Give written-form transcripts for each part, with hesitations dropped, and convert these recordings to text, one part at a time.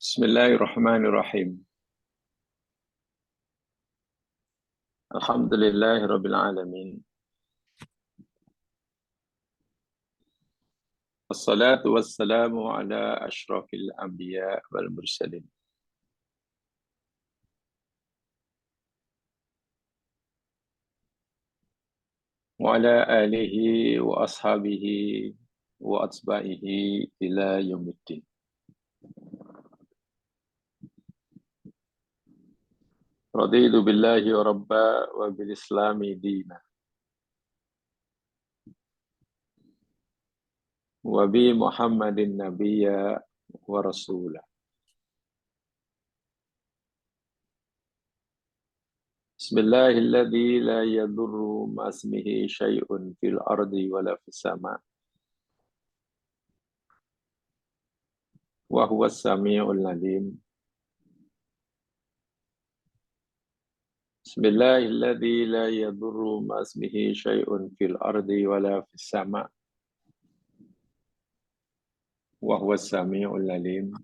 Bismillahirrahmanirrahim. Alhamdulillahirabbil alamin. Wassalatu wassalamu ala asyrafil anbiya wal mursalin. Wa ala alihi wa ashabihi wa atba'ihi ila yaumiddin. Raditu billahi wa rabba wa bil islami dina. Wa bi Muhammadin nabiyya wa rasulah. Bismillahilladzi la yadurru ma'asmihi syai'un fil ardi wala fis sama'. Wa huwas sami'ul alim. Bismillahilladzi la yadurru ma'asmihi syai'un fil ardi wala fis sama' wa huwas sami'ul alim.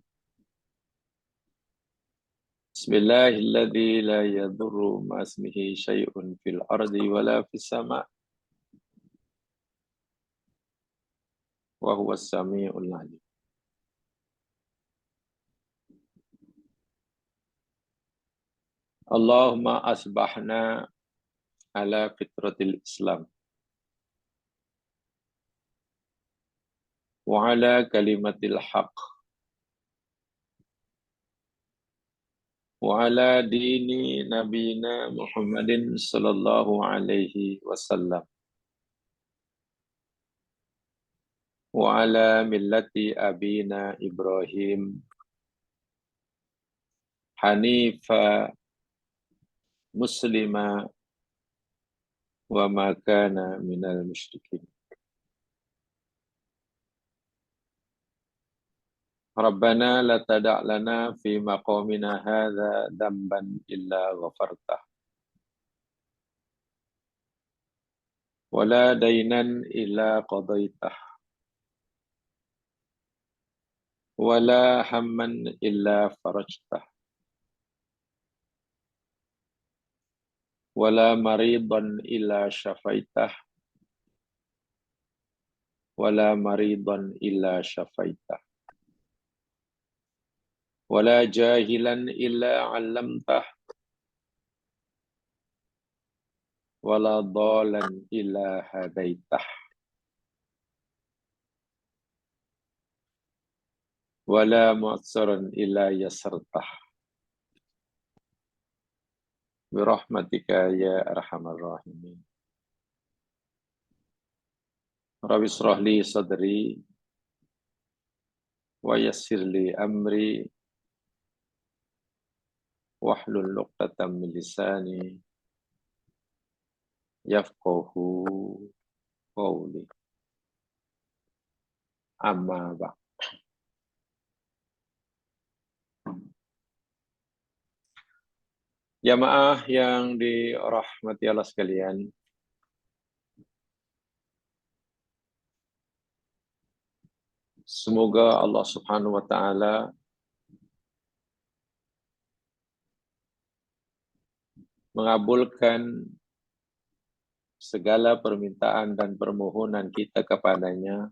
Bismillahilladzi la yadurru ma'asmihi syai'un fil ardi wala fis sama' wa huwas sami'ul alim. Allahumma asbahna ala fitratil Islam wa ala kalimatil haqq wa ala dini nabiyina Muhammadin sallallahu alaihi wasallam wa ala millati abina Ibrahim hanifa muslima wa ma kana minal musyrikin. Rabbana la tada' lana fi maqamina hadza damban illa ghafartah wa la dainan illa qadaitah wa la hamman illa farajtah wa la maridan illa syafaitah wa la maridan illa syafaitah wa la jahilan illa 'allamtah wa la dhalan illa hadaitah wa la mu'saran illa yasartah birahmatika ya arhamar rahimin. Rabbi shrah li sadri wa yassir li amri wahlul 'uqdatam min lisani yafqahu qawli. Amma ba'd. Jamaah yang dirahmati Allah sekalian, semoga Allah Subhanahu wa taala mengabulkan segala permintaan dan permohonan kita kepadanya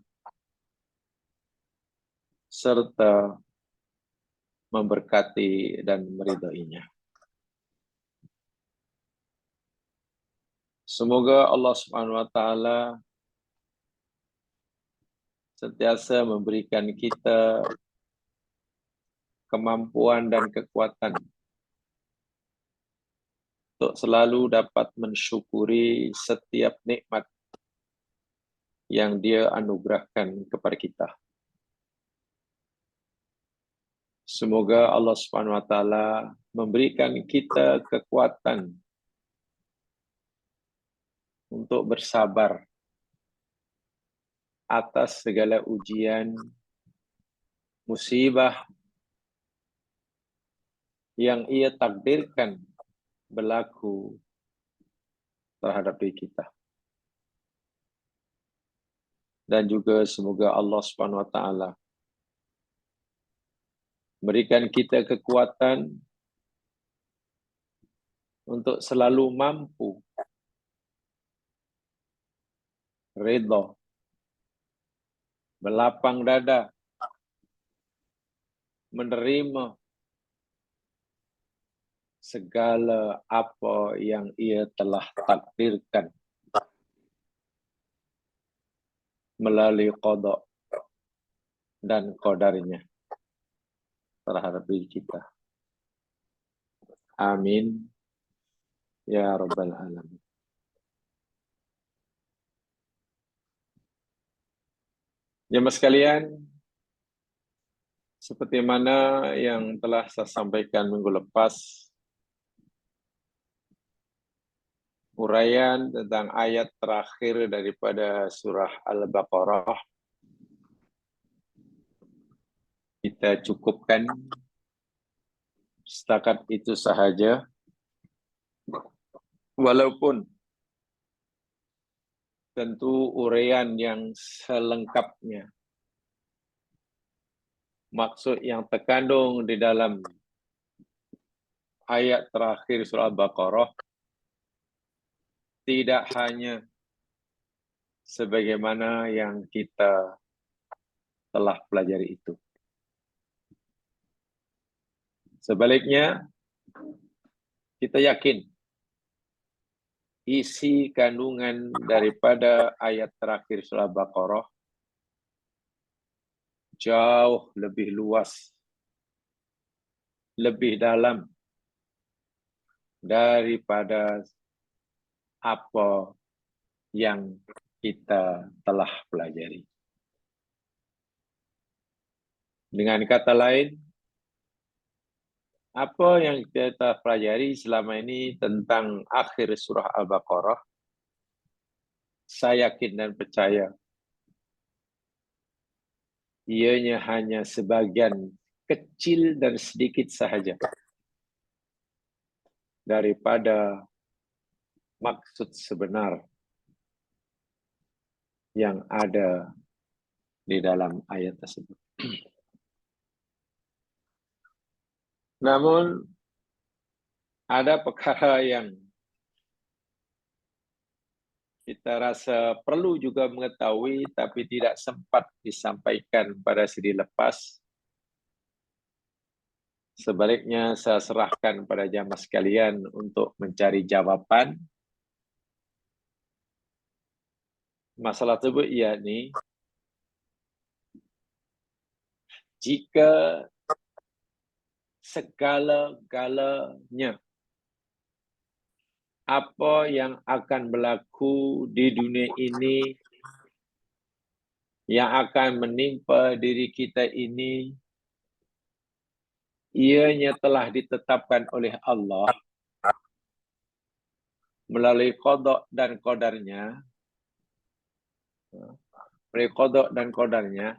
serta memberkati dan meridainya. Semoga Allah Subhanahu wa taala sentiasa memberikan kita kemampuan dan kekuatan untuk selalu dapat mensyukuri setiap nikmat yang Dia anugerahkan kepada kita. Semoga Allah Subhanahu wa taala memberikan kita kekuatan untuk bersabar atas segala ujian, musibah yang Ia takdirkan berlaku terhadap diri kita. Dan juga semoga Allah Subhanahu wa taala Berikan kita kekuatan untuk selalu mampu redha, berlapang dada, menerima segala apa yang Ia telah takdirkan melalui qada dan qadarnya terhadap diri kita. Amin ya rabbal alamin. Jemaah sekalian, seperti mana yang telah saya sampaikan minggu lepas, uraian tentang ayat terakhir daripada surah Al-Baqarah kita cukupkan setakat itu sahaja, walaupun tentu uraian yang selengkapnya, maksud yang terkandung di dalam ayat terakhir surah Al-Baqarah tidak hanya sebagaimana yang kita telah pelajari itu. Sebaliknya, kita yakin isi kandungan daripada ayat terakhir surah Al-Baqarah jauh lebih luas, lebih dalam daripada apa yang kita telah pelajari. Dengan kata lain, apa yang kita pelajari selama ini tentang akhir surah Al-Baqarah, saya yakin dan percaya ianya hanya sebagian kecil dan sedikit sahaja daripada maksud sebenar yang ada di dalam ayat tersebut. Namun, ada perkara yang kita rasa perlu juga mengetahui tapi tidak sempat disampaikan pada sedi lepas. Sebaliknya saya serahkan pada jamaah sekalian untuk mencari jawapan. Masalah tersebut yakni jika segala-galanya apa yang akan berlaku di dunia ini, yang akan menimpa diri kita ini, ianya telah ditetapkan oleh Allah melalui qada dan qadarnya. Melalui qada dan qadarnya.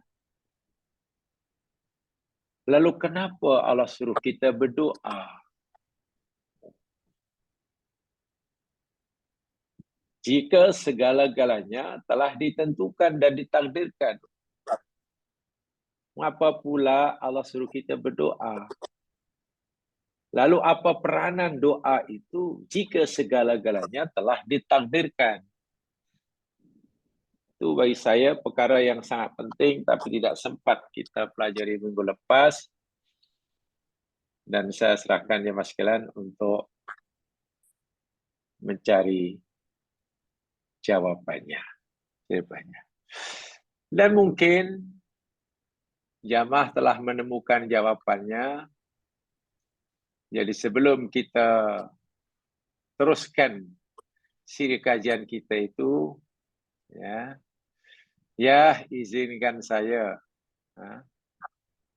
Lalu kenapa Allah suruh kita berdoa? Jika segala-galanya telah ditentukan dan ditakdirkan, mengapa pula Allah suruh kita berdoa? Lalu apa peranan doa itu jika segala-galanya telah ditakdirkan? Itu bagi saya perkara yang sangat penting tapi tidak sempat kita pelajari minggu lepas. Dan saya serahkan jemaah sekalian untuk mencari jawabannya. Dan mungkin jamaah telah menemukan jawabannya. Jadi sebelum kita teruskan siri kajian kita itu, izinkan saya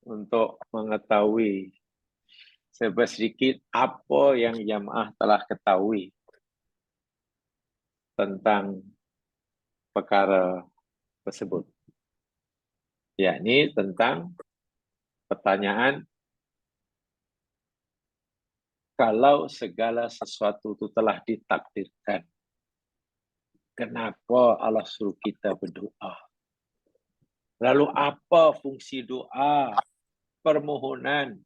untuk mengetahui sedikit apa yang jamaah telah ketahui tentang perkara tersebut. Yakni tentang pertanyaan, kalau segala sesuatu itu telah ditakdirkan, kenapa Allah suruh kita berdoa? Lalu apa fungsi doa? permohonan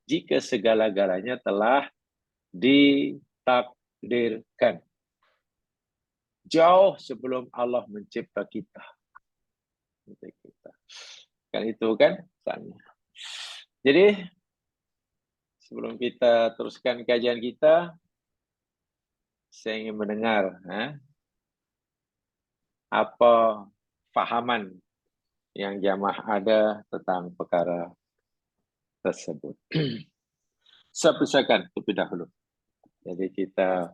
jika segala-galanya telah ditakdirkan. Jauh sebelum Allah mencipta kita. Kan itu kan? Jadi, sebelum kita teruskan kajian kita, saya ingin mendengar apa fahaman yang jamaah ada tentang perkara tersebut. Saya persilakan terlebih dahulu. Jadi kita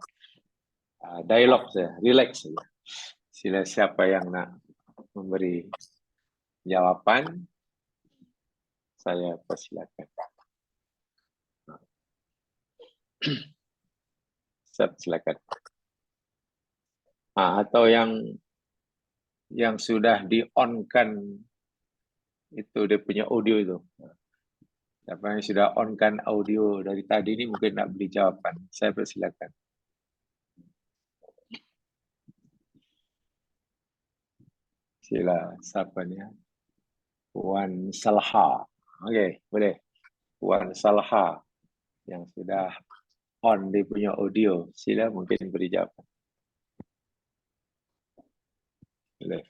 dialog saja, relax saja. Sila siapa yang nak memberi jawaban, saya persilakan. Saya persilakan. Atau yang sudah di-on-kan itu dia punya audio itu. Siapa yang sudah on-kan audio dari tadi ini mungkin nak beri jawaban. Saya persilakan. Sila siapa ni? Puan Salha. Okey, boleh. Puan Salha yang sudah on dia punya audio. Sila mungkin beri jawapan. Boleh.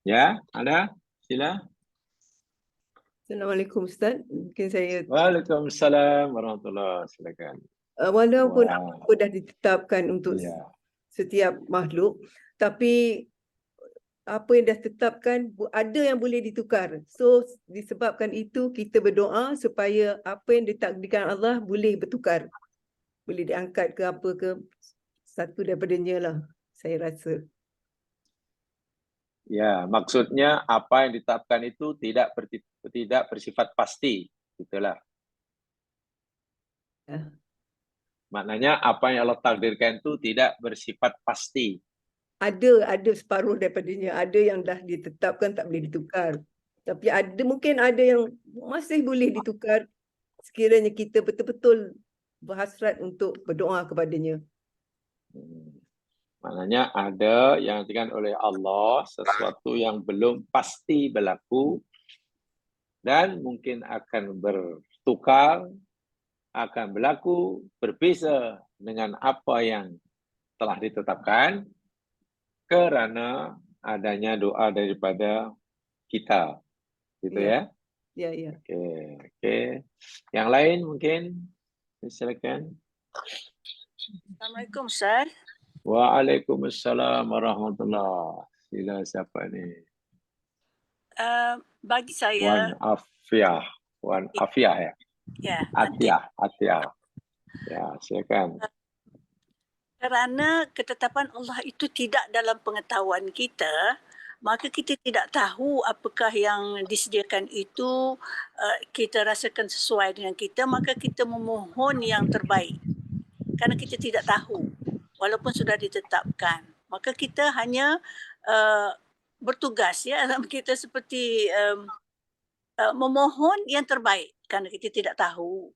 Ya, ada? Sila. Assalamualaikum Ustaz. Mungkin saya Waalaikumsalam warahmatullahi wabarakatuh. Silakan. Walaupun apa dah ditetapkan untuk setiap makhluk, tapi apa yang dah tetapkan ada yang boleh ditukar. So disebabkan itu kita berdoa supaya apa yang ditakdirkan Allah boleh bertukar. Boleh diangkat ke apa ke, satu daripadanya lah saya rasa. Ya, maksudnya apa yang ditetapkan itu tidak bersifat pasti, itulah. Ya. Maknanya apa yang Allah takdirkan itu tidak bersifat pasti. Ada separuh daripadanya, ada yang dah ditetapkan tak boleh ditukar. Tapi mungkin ada yang masih boleh ditukar sekiranya kita betul-betul berhasrat untuk berdoa kepadanya. Maknanya ada yang dikatakan oleh Allah sesuatu yang belum pasti berlaku dan mungkin akan bertukar, akan berlaku berbeza dengan apa yang telah ditetapkan kerana adanya doa daripada kita. Gitu ya? Ya. Okey. Yang lain mungkin silakan. Assalamualaikum Ustaz. Waalaikumsalam warahmatullahi. Sila siapa ni? Bagi saya Wan Afiah ya? Ya. Atia. Ya, silakan. Kerana ketetapan Allah itu tidak dalam pengetahuan kita, maka kita tidak tahu apakah yang disediakan itu kita rasakan sesuai dengan kita, maka kita memohon yang terbaik. Kerana kita tidak tahu, walaupun sudah ditetapkan. Maka kita hanya bertugas, ya, kita seperti memohon yang terbaik kerana kita tidak tahu.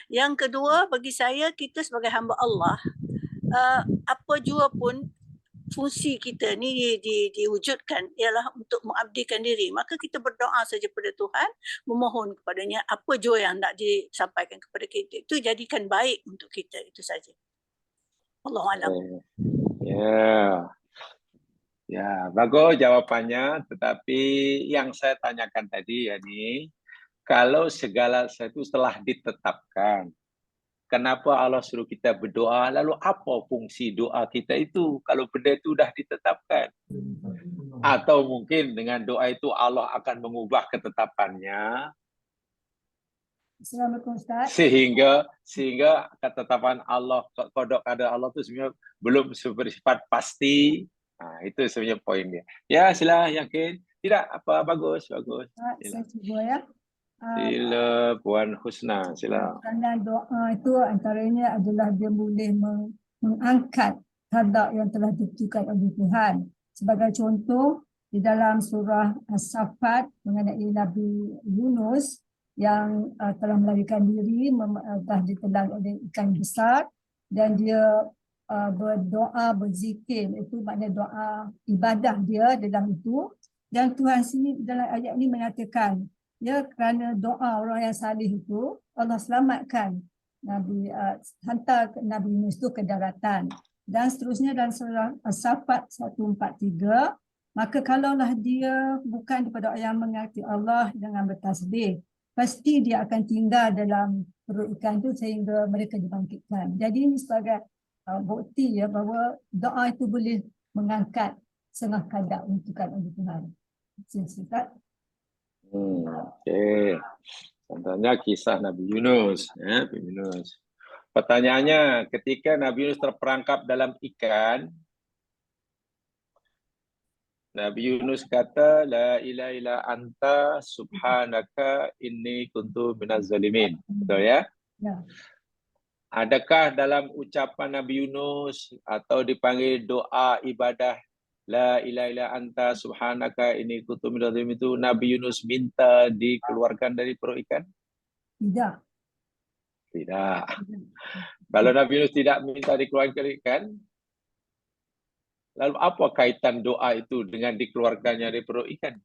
Yang kedua, bagi saya, kita sebagai hamba Allah, apa jua pun fungsi kita ni diwujudkan ialah untuk mengabdikan diri. Maka kita berdoa saja kepada Tuhan, memohon kepadanya apa jua yang nak disampaikan kepada kita. Itu jadikan baik untuk kita, itu saja. Allahuakbar. Ya, bagus jawapannya. Tetapi yang saya tanyakan tadi ya ni, kalau segala sesuatu telah ditetapkan, kenapa Allah suruh kita berdoa? Lalu apa fungsi doa kita itu kalau benda itu sudah ditetapkan? Atau mungkin dengan doa itu Allah akan mengubah ketetapannya? Assalamualaikum Ustaz. Sehingga ketetapan Allah, kodok ada Allah itu sebenarnya belum bersifat pasti. Itu sebenarnya poinnya. Ya, sila yakin. Tidak apa, bagus. Saya cuba ya. Sila Puan Husna, sila. Kerana doa itu antaranya adalah dia boleh mengangkat qada yang telah ditentukan oleh Tuhan. Sebagai contoh, di dalam surah As-Saffat mengenai Nabi Yunus, yang telah melarikan diri, telah ditelan oleh ikan besar, dan dia berdoa, berzikir. Itu maknanya doa ibadah dia dalam itu. Dan Tuhan sini dalam ayat ini menyatakan, ya, kerana doa orang yang salih itu, Allah selamatkan Nabi, hantar Nabi Yunus itu ke daratan. Dan seterusnya dalam surah As-Saffat 143, maka kalaulah dia bukan daripada orang yang mengerti Allah dengan bertasbih, pasti dia akan tinggal dalam perut ikan itu sehingga mereka dibangkitkan. Jadi ini sebagai bukti, ya, bahawa doa itu boleh mengangkat setengah kadar untukkan oleh Tuhan. Singkat. Okey. Contohnya kisah Nabi Yunus. Nabi Yunus. Pertanyaannya, ketika Nabi Yunus terperangkap dalam ikan, Nabi Yunus kata, La ilaha illa anta subhanaka inni kuntu minaz zalimin. Betul ya? Ya. Adakah dalam ucapan Nabi Yunus atau dipanggil doa ibadah La ilaha illa anta subhanaka inni kuntu minaz zalimin itu Nabi Yunus minta dikeluarkan dari perut ikan? Tidak. Tidak. Kalau Nabi Yunus tidak minta dikeluarkan dari ikan, lalu apa kaitan doa itu dengan dikeluarkannya dari perut ikan?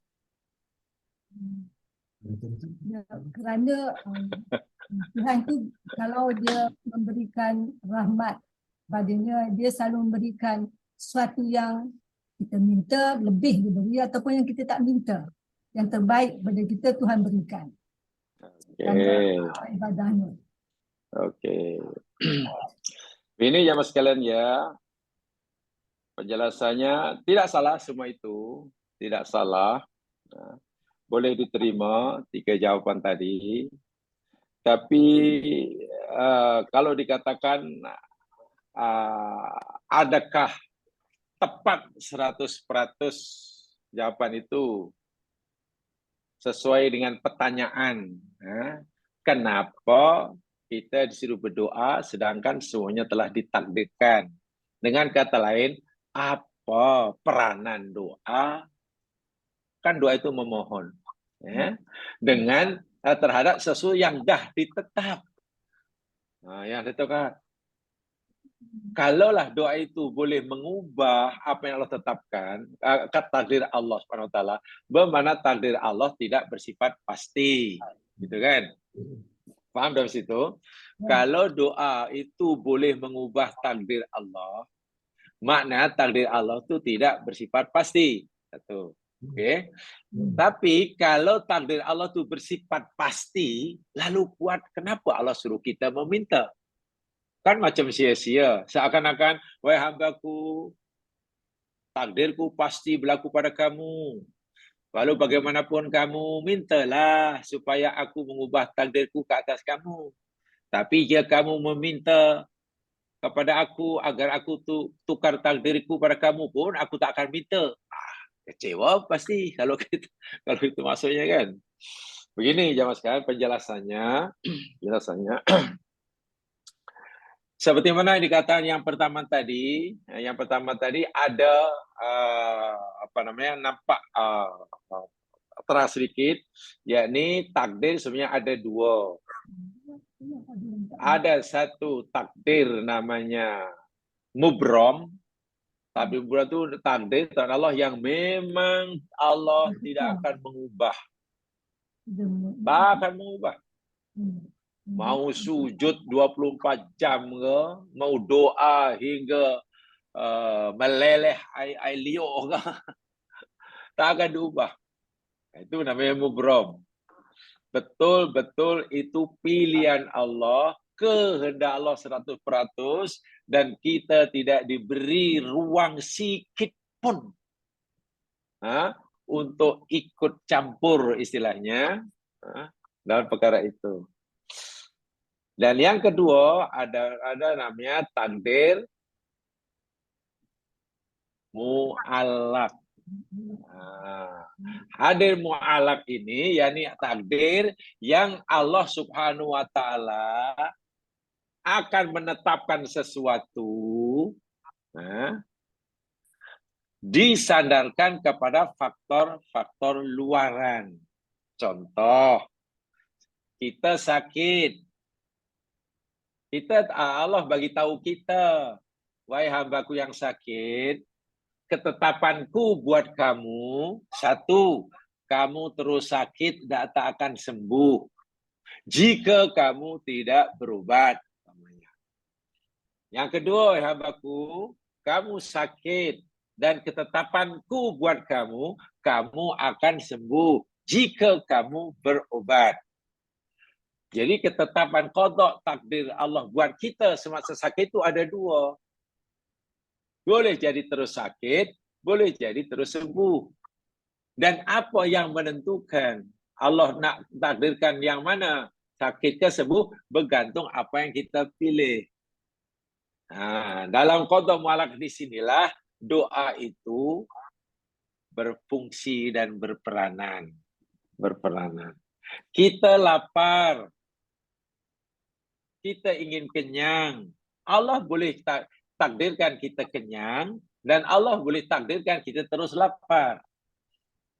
Ya, kerana Tuhan tu kalau dia memberikan rahmat padanya, dia selalu memberikan sesuatu yang kita minta lebih diberi ataupun yang kita tak minta. Yang terbaik pada kita Tuhan berikan. Okey. Ibadahnya. Okey. Ini jamaah sekalian ya. Penjelasannya tidak salah semua itu, tidak salah. Boleh diterima 3 jawapan tadi. Tapi kalau dikatakan adakah tepat 100% jawaban itu sesuai dengan pertanyaan, kenapa kita disuruh berdoa sedangkan semuanya telah ditakdirkan? Dengan kata lain, apa peranan doa? Kan doa itu memohon, ya, dengan terhadap sesuatu yang dah ditetap. Yang ditetapkan. Kalaulah doa itu boleh mengubah apa yang Allah tetapkan, takdir Allah Subhanahu Wa Taala, bermakna takdir Allah tidak bersifat pasti, gitu kan? Faham dari situ? Kalau doa itu boleh mengubah takdir Allah, makna takdir Allah itu tidak bersifat pasti. Satu. Okey. Tapi kalau takdir Allah itu bersifat pasti, lalu buat kenapa Allah suruh kita meminta? Kan macam sia-sia. Seakan-akan, wahai hambaku, takdirku pasti berlaku pada kamu. Lalu bagaimanapun kamu, mintalah supaya aku mengubah takdirku ke atas kamu. Tapi jika kamu meminta kepada aku agar aku tukar takdirku pada kamu pun, aku tak akan minta. Kecewa pasti kalau itu maksudnya kan. Begini jamaah sekalian penjelasannya. Seperti mana yang dikatakan yang pertama tadi ada nampak terang sedikit, yakni takdir sebenarnya ada 2. Ada satu takdir namanya mubrom. Tapi bulan itu takdir Tuhan Allah yang memang Allah tidak akan mengubah. Tak akan mengubah. Mau sujud 24 jam ke, mau doa hingga meleleh air liur ke, tak akan diubah. Itu namanya mubrom. Betul-betul itu pilihan Allah, kehendak Allah 100%, dan kita tidak diberi ruang sikit pun untuk ikut campur istilahnya dalam perkara itu. Dan yang kedua ada namanya takdir mu'allaq. Hadir mu'allaq ini yakni takdir yang Allah Subhanahu Wa Taala akan menetapkan sesuatu disandarkan kepada faktor-faktor luaran. Contoh, kita sakit. Allah bagi tahu kita, wahai hambaku yang sakit, ketetapanku buat kamu, satu, kamu terus sakit tak akan sembuh jika kamu tidak berobat. Yang kedua, wahai hambaku, kamu sakit dan ketetapanku buat kamu, kamu akan sembuh jika kamu berobat. Jadi ketetapan qada takdir Allah buat kita semasa sakit itu ada dua. Boleh jadi terus sakit, boleh jadi terus sembuh. Dan apa yang menentukan Allah nak takdirkan yang mana, sakit ke sembuh, bergantung apa yang kita pilih. Dalam qada mu'allaq di sinilah doa itu berfungsi dan berperanan. Kita lapar, kita ingin kenyang, Allah boleh takdirkan kita kenyang dan Allah boleh takdirkan kita terus lapar.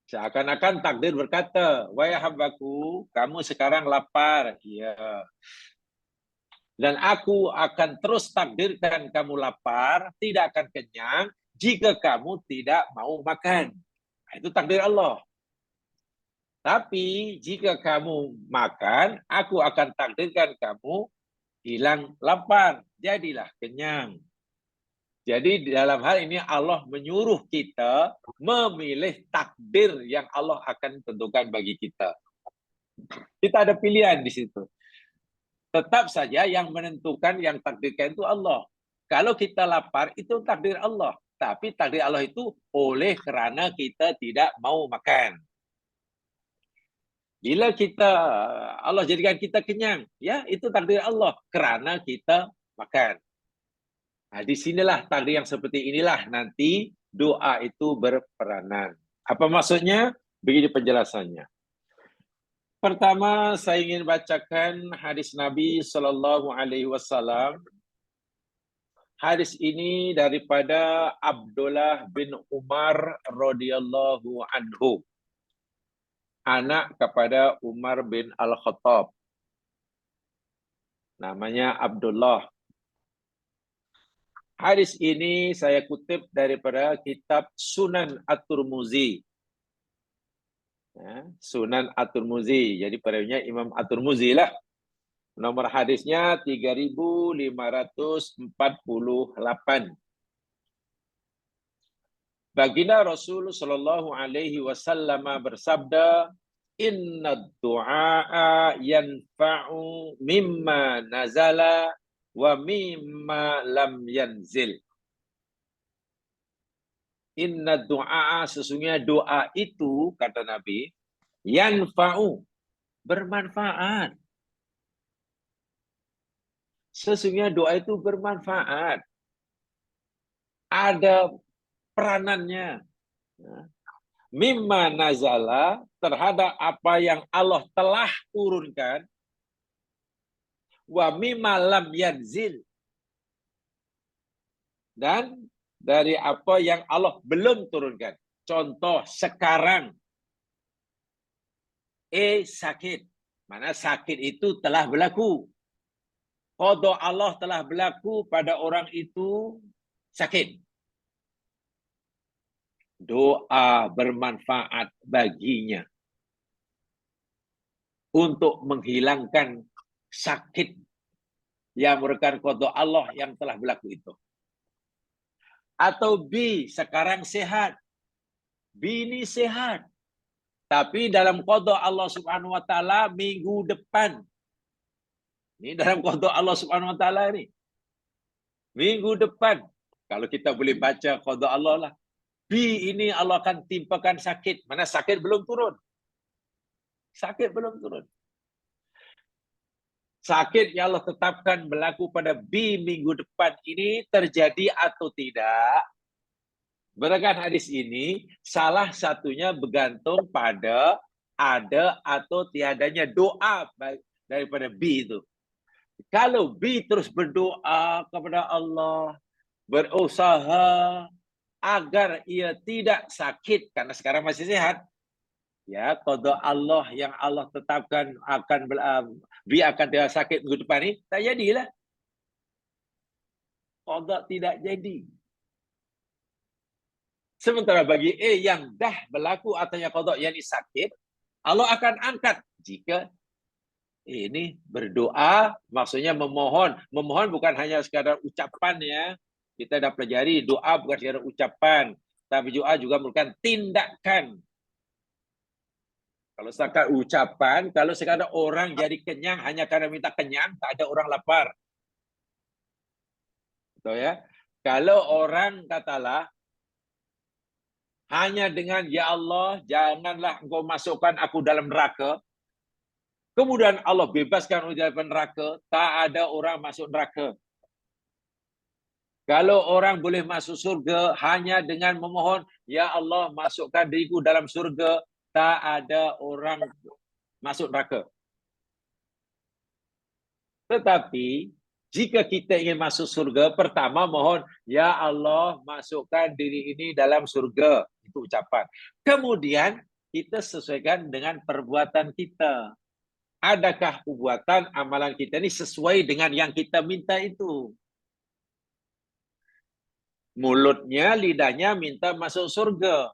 Seakan-akan takdir berkata, wahai hambaku, kamu sekarang lapar. Ya. Dan aku akan terus takdirkan kamu lapar, tidak akan kenyang jika kamu tidak mau makan. Itu takdir Allah. Tapi jika kamu makan, aku akan takdirkan kamu hilang lapar, jadilah kenyang. Jadi dalam hal ini Allah menyuruh kita memilih takdir yang Allah akan tentukan bagi kita. Kita ada pilihan di situ. Tetap saja yang menentukan, yang takdirkan itu Allah. Kalau kita lapar, itu takdir Allah. Tapi takdir Allah itu oleh kerana kita tidak mau makan. Bila Allah jadikan kita kenyang, ya itu takdir Allah kerana kita makan. Di sinilah takdir yang seperti inilah nanti doa itu berperanan. Apa maksudnya? Begini penjelasannya. Pertama, saya ingin bacakan hadis Nabi SAW. Hadis ini daripada Abdullah bin Umar radhiyallahu anhu. Anak kepada Umar bin Al-Khattab. Namanya Abdullah. Hadis ini saya kutip daripada kitab Sunan At-Tirmizi. Sunan At-Tirmizi. Jadi perawinya Imam At-Tirmizi lah. Nomor hadisnya 3548. Baginda Rasul sallallahu alaihi wasallam bersabda, "Inna du'a yanfa'u mimma nazala wa mimma lam yanzil." Inna du'a, sesungguhnya doa itu, kata Nabi, yanfa'u, bermanfaat. Sesungguhnya doa itu bermanfaat. Ada peranannya. Mimma nazala, terhadap apa yang Allah telah turunkan. Wa mimma lam yanzil, dan dari apa yang Allah belum turunkan. Contoh sekarang, sakit. Mana sakit itu telah berlaku. Qada Allah telah berlaku pada orang itu sakit. Doa bermanfaat baginya untuk menghilangkan sakit yang merupakan qada Allah yang telah berlaku itu. Atau B, sekarang sehat. B ini sehat. Tapi dalam qada Allah Subhanahu wa taala minggu depan. Ini dalam qada Allah Subhanahu wa taala ini. Minggu depan. Kalau kita boleh baca qada Allah lah. B ini Allah akan timpakan sakit. Mana sakit belum turun. Sakit belum turun. Sakit yang Allah tetapkan berlaku pada B minggu depan ini terjadi atau tidak. Berdasarkan hadis ini, salah satunya bergantung pada ada atau tiadanya doa daripada B itu. Kalau B terus berdoa kepada Allah, berusaha agar ia tidak sakit karena sekarang masih sehat, Ya, qada Allah yang Allah tetapkan akan dia sakit minggu depan ni, tak jadilah. Qada tidak jadi. Sementara bagi yang dah berlaku atanya qada yang ini sakit, Allah akan angkat jika ini berdoa, maksudnya memohon. Memohon bukan hanya sekadar ucapan ya. Kita dah pelajari doa bukan sekadar ucapan, tapi doa juga merupakan tindakan. Kalau setakat ucapan, kalau sekadar orang jadi kenyang hanya karena minta kenyang, tak ada orang lapar. Betul ya? Kalau orang katalah hanya dengan ya Allah, janganlah engkau masukkan aku dalam neraka. Kemudian Allah bebaskan dari neraka, tak ada orang masuk neraka. Kalau orang boleh masuk surga hanya dengan memohon, ya Allah masukkan diriku dalam surga, tak ada orang masuk neraka. Tetapi jika kita ingin masuk surga, pertama mohon, ya Allah masukkan diri ini dalam surga. Itu ucapan. Kemudian kita sesuaikan dengan perbuatan kita. Adakah perbuatan amalan kita ini sesuai dengan yang kita minta itu? Mulutnya, lidahnya minta masuk surga.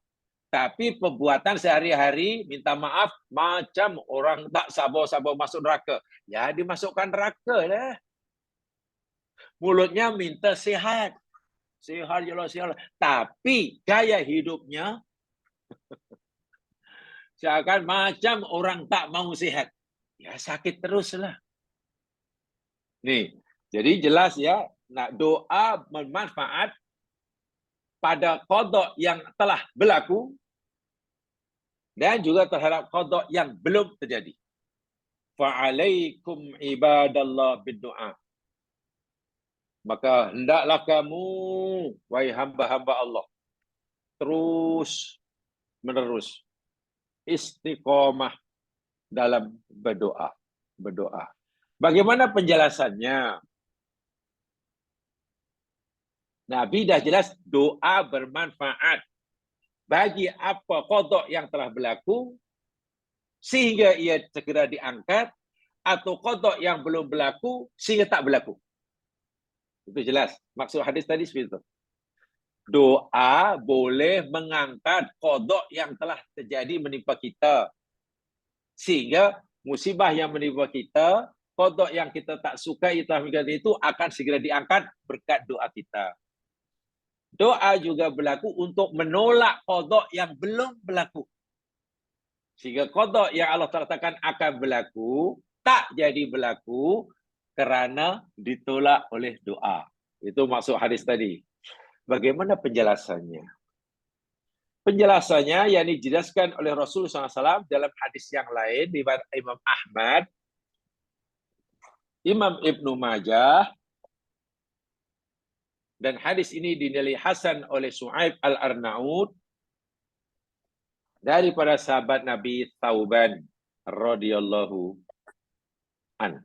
Tapi perbuatan sehari-hari minta maaf macam orang tak sabar-sabar masuk neraka. Ya dimasukkan neraka lah. Mulutnya minta sihat. Sihat je lah, sihat. Tapi gaya hidupnya seakan macam orang tak mau sihat. Ya sakit teruslah. Nih, jadi jelas ya, nak doa bermanfaat pada qada yang telah berlaku dan juga terhadap qada yang belum terjadi. Fa'alaikum ibadallah bid-du'a. Maka hendaklah kamu, wahai hamba-hamba Allah, terus menerus istiqamah dalam berdoa. Bagaimana penjelasannya? Nabi dah jelas doa bermanfaat bagi apa qada yang telah berlaku sehingga ia segera diangkat atau qada yang belum berlaku sehingga tak berlaku. Itu jelas. Maksud hadis tadi seperti itu. Doa boleh mengangkat qada yang telah terjadi menimpa kita. Sehingga musibah yang menimpa kita, qada yang kita tak sukai itu akan segera diangkat berkat doa kita. Doa juga berlaku untuk menolak qada yang belum berlaku. Sehingga qada yang Allah katakan akan berlaku, tak jadi berlaku kerana ditolak oleh doa. Itu maksud hadis tadi. Bagaimana penjelasannya? Penjelasannya yang dijelaskan oleh Rasulullah SAW dalam hadis yang lain di Imam Ahmad, Imam Ibnu Majah, dan hadis ini dinilai hasan oleh Su'aib Al-Arnaud daripada sahabat Nabi Thauban radhiyallahu an.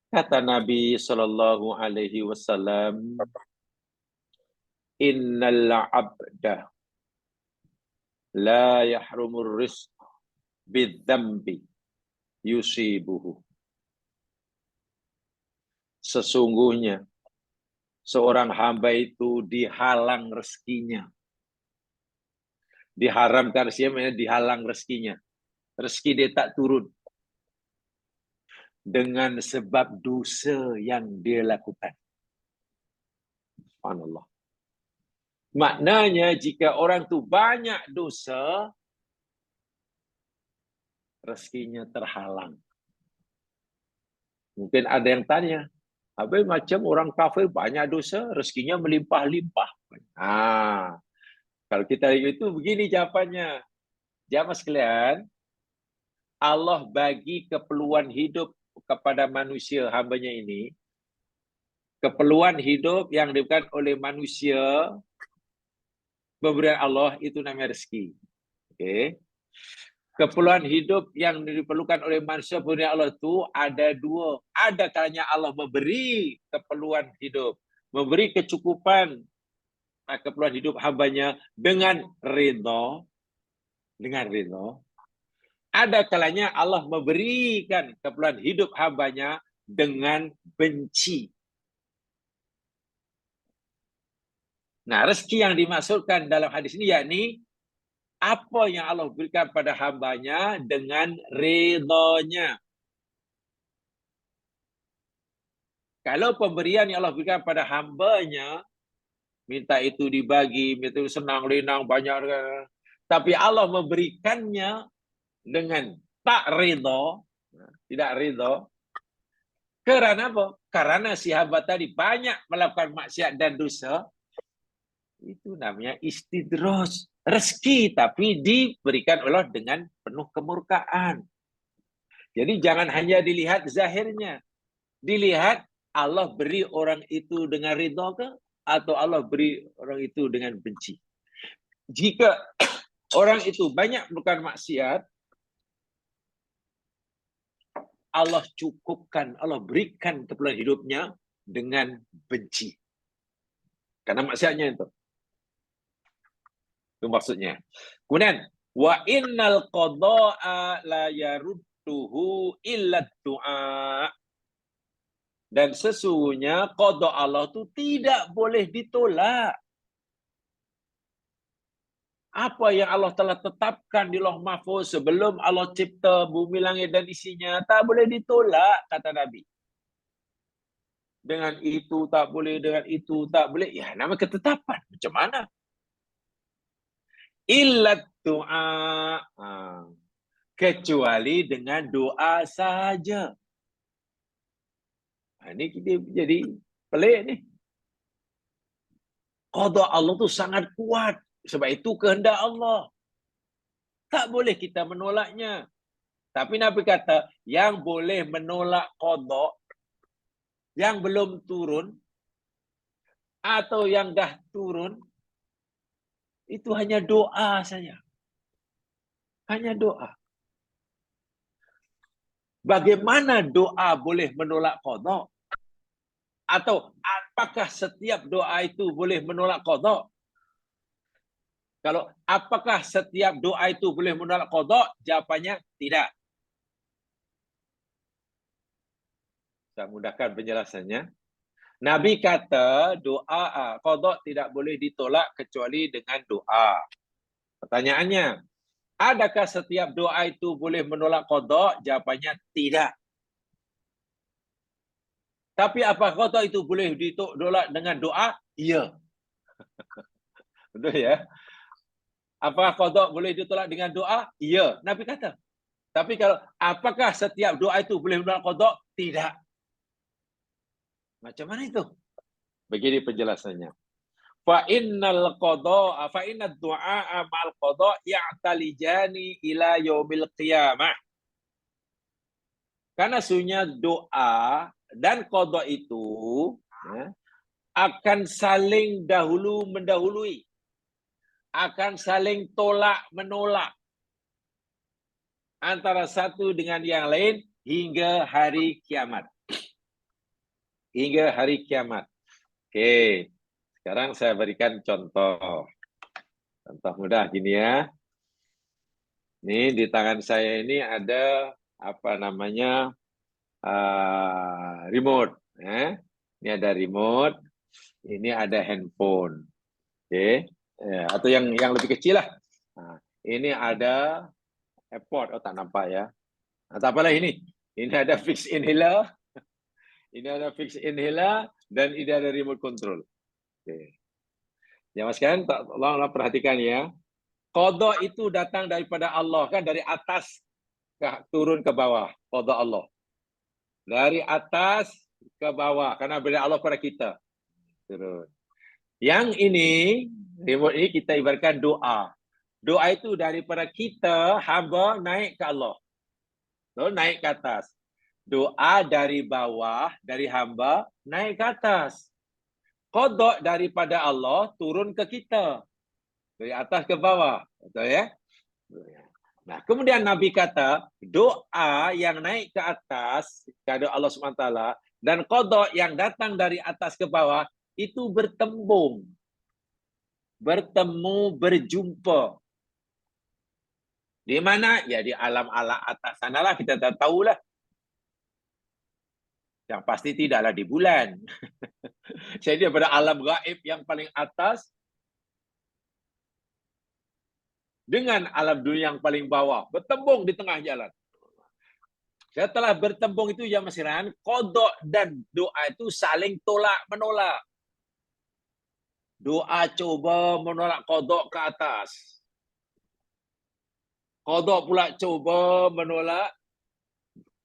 Kata Nabi sallallahu alaihi wasallam, innal abda la yahrumur rizq bidzambi yusibuhu. Sesungguhnya seorang hamba itu dihalang rezekinya. Diharamkan rezekinya, dihalang rezekinya. Rezeki dia tak turun dengan sebab dosa yang dia lakukan. Subhanallah. Maknanya jika orang tu banyak dosa, rezekinya terhalang. Mungkin ada yang tanya, habis macam orang kafir banyak dosa, rezekinya melimpah-limpah. Kalau kita lihat itu begini jawapannya. Jamaah sekalian, Allah bagi keperluan hidup kepada manusia hambanya ini, keperluan hidup yang diberikan oleh manusia, pemberian Allah itu namanya rezeki. Okay. Keperluan hidup yang diperlukan oleh manusia pemberian Allah itu ada dua. Ada kalanya Allah memberi keperluan hidup, memberi kecukupan keperluan hidup hambanya dengan ridha. dengan ridho. Ada kalanya Allah memberikan keperluan hidup hambanya dengan benci. Nah, rezeki yang dimaksudkan dalam hadis ini yakni apa yang Allah berikan pada hambanya dengan ridhonya. Kalau pemberian yang Allah berikan pada hambanya, minta itu dibagi, minta itu senang, lenang, banyak. Tapi Allah memberikannya dengan tak ridho, tidak ridho. Karena apa? Karena si hamba tadi banyak melakukan maksiat dan dosa. Itu namanya istidroj. Rezeki tapi diberikan Allah dengan penuh kemurkaan. Jadi jangan hanya dilihat zahirnya. Dilihat Allah beri orang itu dengan ridho ke? Atau Allah beri orang itu dengan benci. Jika orang itu banyak melakukan maksiat, Allah cukupkan, Allah berikan keperluan hidupnya dengan benci. Karena maksiatnya itu. Itu maksudnya. Kemudian, wa innal qada'a la yarudduhu illa du'a. Dan sesungguhnya qada Allah itu tidak boleh ditolak. Apa yang Allah telah tetapkan di Lauh Mahfuz sebelum Allah cipta bumi, langit dan isinya, tak boleh ditolak, kata Nabi. Dengan itu tak boleh, dengan itu tak boleh. Ya, nama ketetapan. Macam mana? Illa du'a. Kecuali dengan doa saja. Ini kita jadi pelik ni. Qada Allah tu sangat kuat. Sebab itu kehendak Allah. Tak boleh kita menolaknya. Tapi Nabi kata, yang boleh menolak qada, yang belum turun, atau yang dah turun, itu hanya doa saja. Hanya doa. Bagaimana doa boleh menolak qada? Atau apakah setiap doa itu boleh menolak qada? Kalau apakah setiap doa itu boleh menolak qada? Jawapannya tidak. Saya mudahkan penjelasannya. Nabi kata doa qada tidak boleh ditolak kecuali dengan doa. Pertanyaannya, adakah setiap doa itu boleh menolak qada? Jawapannya tidak. Tapi apakah qada itu boleh ditolak dengan doa? Ya. Betul ya? Apakah qada boleh ditolak dengan doa? Ya, Nabi kata. Tapi kalau apakah setiap doa itu boleh menolak qada? Tidak. Macam mana itu? Begini penjelasannya. Fa innal qada fa innad du'a ma'al qada ya'talijani ila yaumil qiyamah. Karena sunnya doa dan qada itu akan saling mendahului. Akan saling tolak menolak antara satu dengan yang lain hingga hari kiamat. Hingga hari kiamat. Oke, sekarang saya berikan contoh. Contoh mudah gini ya. Ini di tangan saya ini ada apa namanya remote. Ini ada remote. Ini ada handphone. Oke. Atau yang lebih kecil lah. Nah, ini ada airport. Oh, tak nampak ya. Nah, tak apalah ini. Ini ada fixed inhaler. Ini ada fixed inhaler. Dan ini ada remote control. Oke. Ya, mas kan, tolonglah perhatikan ya. Qada itu datang daripada Allah. Kan dari atas turun ke bawah. Qada Allah. Dari atas ke bawah. Karena beri Allah kepada kita. Turun. Yang ini, remote ini kita ibaratkan doa. Doa itu daripada kita, hamba naik ke Allah. So, naik ke atas. Doa dari bawah, dari hamba, naik ke atas. Qada daripada Allah, turun ke kita. Dari atas ke bawah. Betul ya? Nah, kemudian Nabi kata, doa yang naik ke atas, kepada Allah SWT, dan qada yang datang dari atas ke bawah, itu bertemu, berjumpa. Di mana? Ya di alam-alam atas sanalah kita tak tahulah. Yang pasti tidaklah di bulan. Jadi daripada alam gaib yang paling atas dengan alam dunia yang paling bawah, bertembung di tengah jalan. Setelah bertembung itu ya masirahan, qada dan doa itu saling tolak menolak. Doa coba menolak qada ke atas. Qada pula coba menolak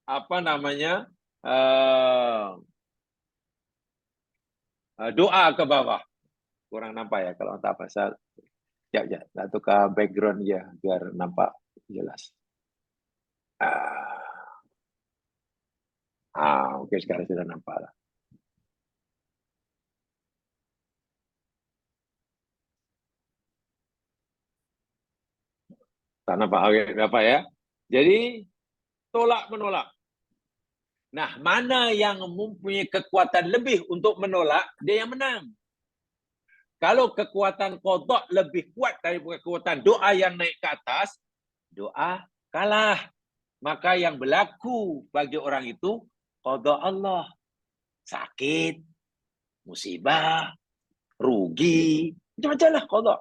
apa namanya? Doa ke bawah. Kurang nampak ya kalau tak pasal. Ya, nak tukar background je biar nampak jelas. Okey, sekarang sudah nampak lah. Tak nampak? Okey, nampak ya. Jadi, tolak menolak. Nah, mana yang mempunyai kekuatan lebih untuk menolak, dia yang menang. Kalau kekuatan qada lebih kuat daripada kekuatan doa yang naik ke atas, doa kalah. Maka yang berlaku bagi orang itu, qada Allah. Sakit, musibah, rugi, macam-macam lah qada.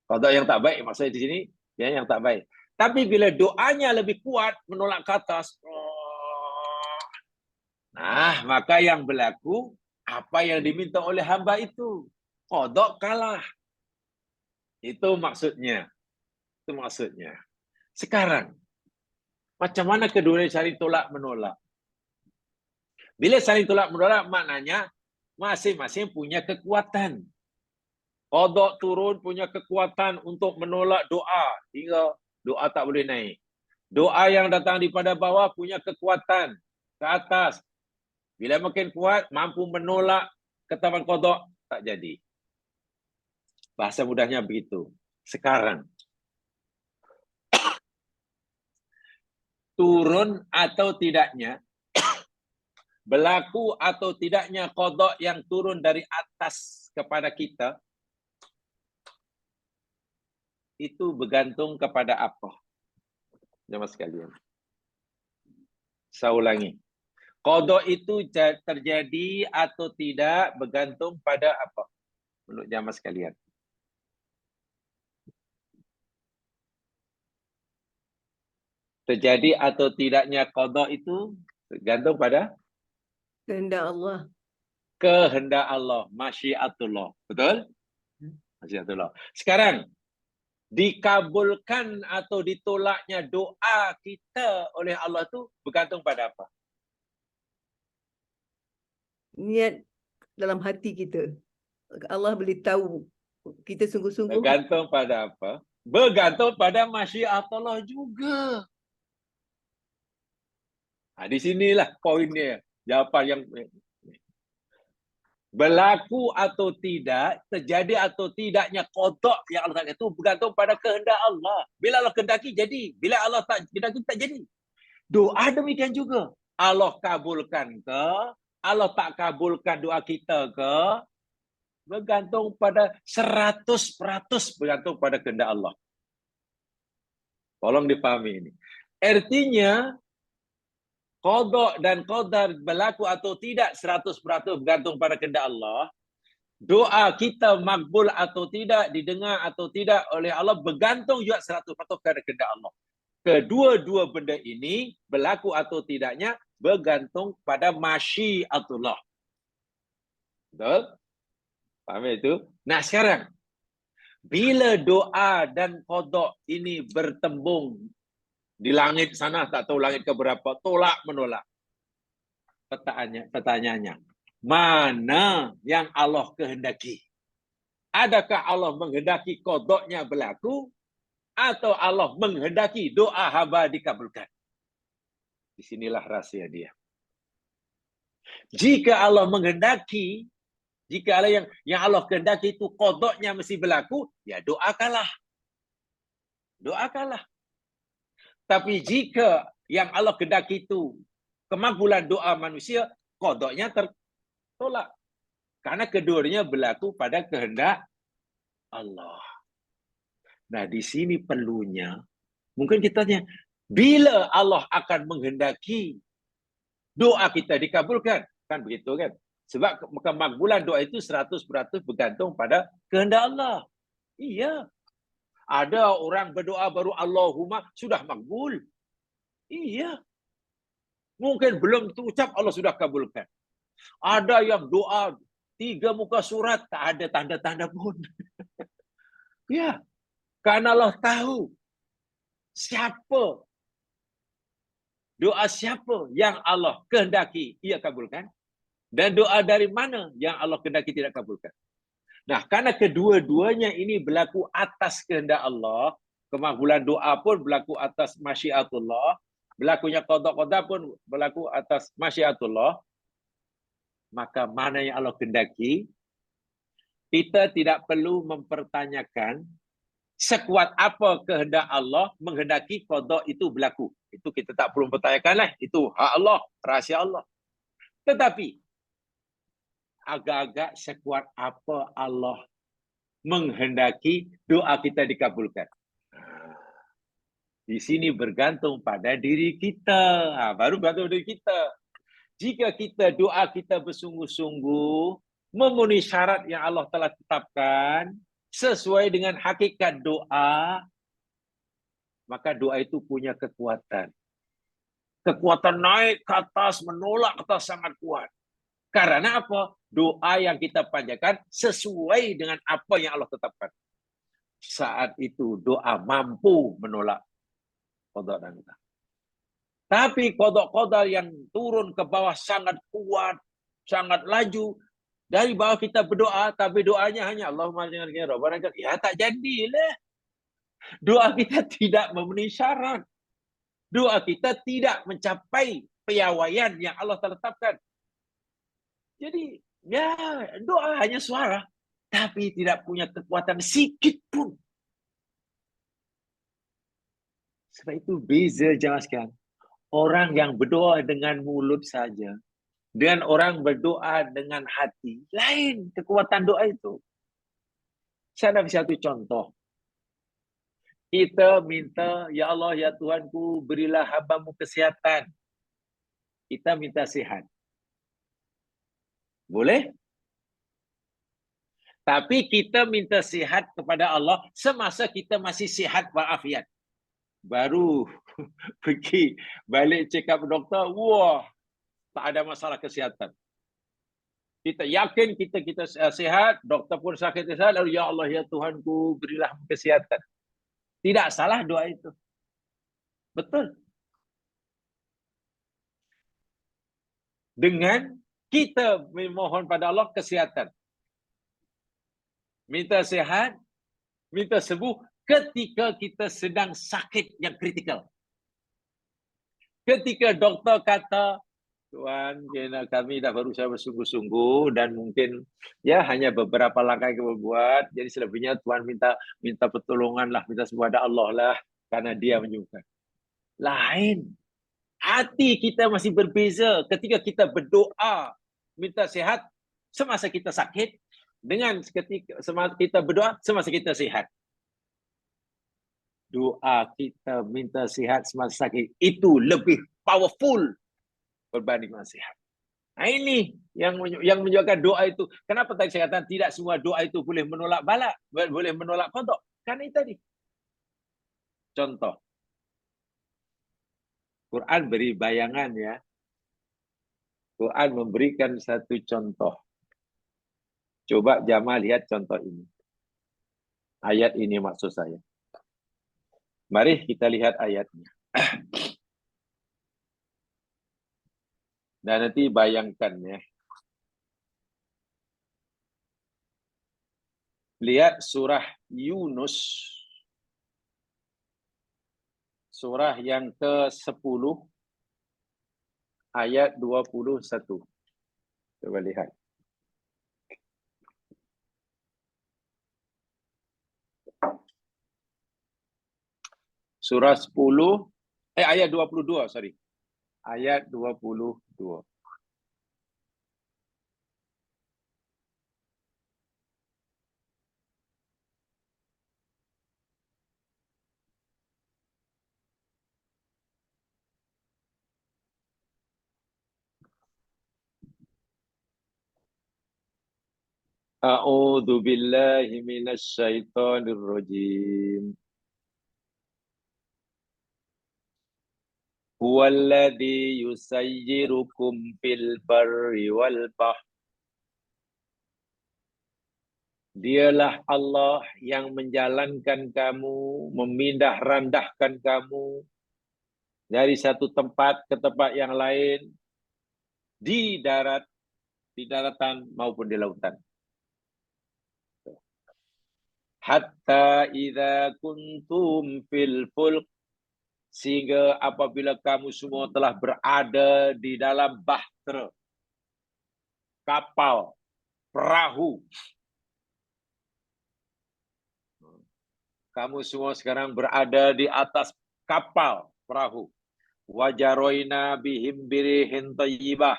Qada yang tak baik maksudnya di sini, ya yang tak baik. Tapi bila doanya lebih kuat menolak ke atas, nah maka yang berlaku apa yang diminta oleh hamba itu, qada kalah. Itu maksudnya. Itu maksudnya. Sekarang, macam mana keduanya saling tolak menolak? Bila saling tolak menolak, maknanya masing-masing punya kekuatan. Qada turun punya kekuatan untuk menolak doa hingga doa tak boleh naik. Doa yang datang daripada bawah punya kekuatan ke atas. Bila makin kuat, mampu menolak ketetapan qada, tak jadi. Bahasa mudahnya begitu. Sekarang, turun atau tidaknya, berlaku atau tidaknya qada yang turun dari atas kepada kita, itu bergantung kepada apa? Jemaah sekalian. Saya ulangi. Qada itu terjadi atau tidak bergantung pada apa? Menurut jemaah sekalian. Terjadi atau tidaknya qada itu bergantung pada Kehendak Allah. kehendak Allah, masyiatullah. Betul? Masyiatullah. Sekarang, dikabulkan atau ditolaknya doa kita oleh Allah itu bergantung pada apa? Niat dalam hati kita. Allah boleh tahu kita sungguh-sungguh. Bergantung pada apa? Bergantung pada masyiatullah juga. Di sinilah poinnya. Jawapan yang berlaku atau tidak, terjadi atau tidaknya qada yang Allah itu bergantung pada kehendak Allah. Bila Allah kehendaki jadi, bila Allah tak kehendaki tak jadi. Doa demikian juga. Allah kabulkan ke, Allah tak kabulkan doa kita ke, bergantung pada 100% bergantung pada kehendak Allah. Tolong dipahami ini. Artinya, qada dan qadar berlaku atau tidak 100% bergantung pada kehendak Allah. Doa kita makbul atau tidak, didengar atau tidak oleh Allah bergantung juga 100% pada kehendak Allah. Kedua-dua benda ini berlaku atau tidaknya bergantung pada masyiatullah. Betul? Faham itu? Nah sekarang, bila doa dan qada ini bertembung di langit sana, tak tahu langit ke berapa, tolak menolak. Pertanyaannya, mana yang Allah kehendaki? Adakah Allah menghendaki qadanya berlaku atau Allah menghendaki doa hamba dikabulkan? Di sinilah rahsia dia. Jika Allah menghendaki, jika Allah yang Allah kehendaki itu qadanya mesti berlaku, ya doakanlah. Doakanlah. Tapi jika yang Allah kehendaki itu kemakbulan doa manusia, qadanya tertolak. Karena keduanya berlaku pada kehendak Allah. Nah, di sini perlunya Mungkin kita tanya, bila Allah akan menghendaki doa kita dikabulkan? Kan begitu kan? Sebab kemakbulan doa itu 100% bergantung pada kehendak Allah. Iya. Ada orang berdoa baru Allahumma sudah makbul. Iya. Mungkin belum terucap Allah sudah kabulkan. Ada yang doa 3 muka surat tak ada tanda-tanda pun. Ya. Karena Allah tahu siapa, doa siapa yang Allah kehendaki ia kabulkan. Dan doa dari mana yang Allah kehendaki tidak kabulkan. Nah, karena kedua-duanya ini berlaku atas kehendak Allah, kemakbulan doa pun berlaku atas masyiatullah, berlakunya qada pun berlaku atas masyiatullah, maka mana yang Allah kehendaki, kita tidak perlu mempertanyakan sekuat apa kehendak Allah menghendaki qada itu berlaku. Itu kita tak perlu mempertanyakanlah, itu hak Allah, rahsia Allah. Tetapi agak-agak sekuat apa Allah menghendaki doa kita dikabulkan. Di sini bergantung pada diri kita. Baru bergantung diri kita. Jika kita doa kita bersungguh-sungguh, memenuhi syarat yang Allah telah tetapkan, sesuai dengan hakikat doa, maka doa itu punya kekuatan. Kekuatan naik ke atas, menolak ke atas sangat kuat. Karena apa? Doa yang kita panjatkan sesuai dengan apa yang Allah tetapkan. Saat itu doa mampu menolak qada dan qadar. Tapi qada yang turun ke bawah sangat kuat, sangat laju. Dari bawah kita berdoa, tapi doanya hanya Allahumma ja'alni rabban. Ya tak jadilah. Doa kita tidak memenuhi syarat. Doa kita tidak mencapai piawaian yang Allah tetapkan. Jadi, ya doa hanya suara, tapi tidak punya kekuatan sikit pun. Sebab itu beza jemaah sekalian. Orang yang berdoa dengan mulut saja, dengan orang berdoa dengan hati, lain kekuatan doa itu. Saya ada satu contoh. Kita minta, ya Allah, ya Tuhanku, berilah hamba-Mu kesehatan. Kita minta sihat. Boleh? Tapi kita minta sihat kepada Allah semasa kita masih sihat walafiat. Baru pergi balik check up doktor, wah, tak ada masalah kesihatan. Kita yakin kita sihat, doktor pun sakit sihat, lalu ya Allah, ya Tuhanku, berilah kesihatan. Tidak salah doa itu. Betul. Dengan kita memohon pada Allah kesihatan. Minta sehat, minta sembuh ketika kita sedang sakit yang kritikal. Ketika doktor kata, Tuhan, kami dah berusaha bersungguh-sungguh dan mungkin ya hanya beberapa langkah yang kami buat. Jadi selebihnya Tuhan minta pertolongan lah, minta semua ada Allah lah, karena Dia menyembuhkan. Lain. Hati kita masih berbeza ketika kita berdoa minta sihat semasa kita sakit dengan ketika semasa kita berdoa semasa kita sihat. Doa kita minta sihat semasa sakit itu lebih powerful berbanding nasihat. Nah ini yang menunjukkan doa itu. Kenapa tadi saya katakan tidak semua doa itu boleh menolak bala, boleh menolak qada? Karena itu tadi. Contoh. Quran beri bayangan ya. Quran memberikan satu contoh. Coba jamaah lihat contoh ini. Ayat ini maksud saya. Mari kita lihat ayatnya. Dan nanti bayangkan ya. Lihat surah Yunus. Surah yang ke-10 ayat 21. Coba lihat. Surah 10 ayat 22, sorry. Ayat 22. A'udzu billahi minasyaitonir rajim. Huwallazi yusayyirukum fil barri wal bahr. Dialah Allah yang menjalankan kamu, memindah-randahkan kamu dari satu tempat ke tempat yang lain, di darat, di daratan maupun di lautan. Hatta idza kuntum fil fulk, sehingga apabila kamu semua telah berada di dalam bahtera, kapal, perahu. Kamu semua sekarang berada di atas kapal, perahu. Wajaroina bihim birihin tayyibah.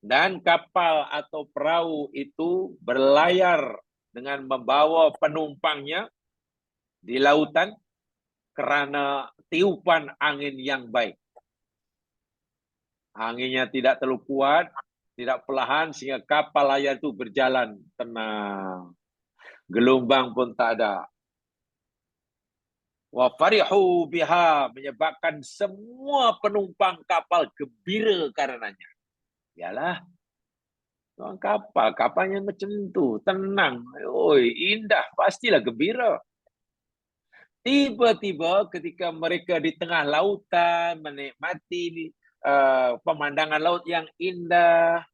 Dan kapal atau perahu itu berlayar dengan membawa penumpangnya di lautan kerana tiupan angin yang baik. Anginnya tidak terlalu kuat, tidak perlahan, sehingga kapal layar itu berjalan tenang. Gelombang pun tak ada. Wa farihu biha, menyebabkan semua penumpang kapal gembira karenanya. Yalah, kapalnya macam tu, tenang, oi, indah, pastilah gembira. Tiba-tiba ketika mereka di tengah lautan menikmati pemandangan laut yang indah,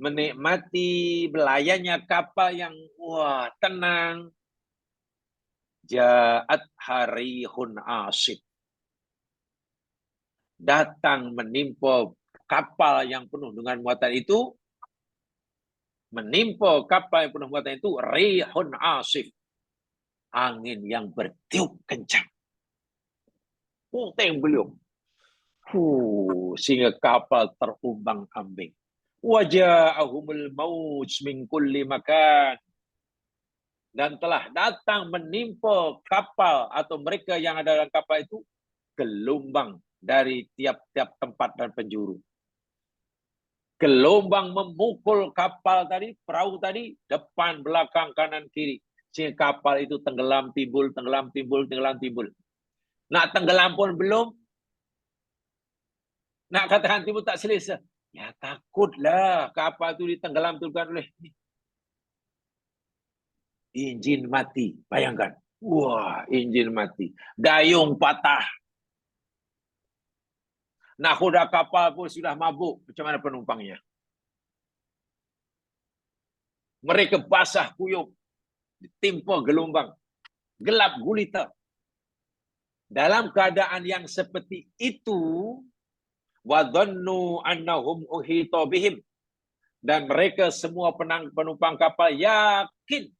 menikmati belayarnya kapal yang tenang, ja'at harihun asif, datang menimpa kapal yang penuh dengan muatan itu, menimpa kapal yang penuh muatan itu rihun asif, angin yang bertiup kencang, puting beliung, sehingga kapal terumbang-ambing. Waja'ahumul maut min kulli makan, dan telah datang menimpa kapal atau mereka yang ada dalam kapal itu gelombang dari tiap-tiap tempat dan penjuru. Gelombang memukul kapal tadi, perahu tadi, depan, belakang, kanan, kiri. Sehingga kapal itu tenggelam, timbul, tenggelam, timbul, tenggelam, timbul. Nak tenggelam pun belum. Nak katakan timbul tak selesa. Ya takutlah kapal itu ditenggelam-tenggelamkan oleh injin mati. Bayangkan. Wah, injin mati. Dayung patah. Nakhoda kapal pun sudah mabuk. Macam mana penumpangnya? Mereka basah kuyup, ditimpa gelombang, gelap gulita. Dalam keadaan yang seperti itu, wadhannu annahum uhita bihim, dan mereka semua penumpang kapal yakin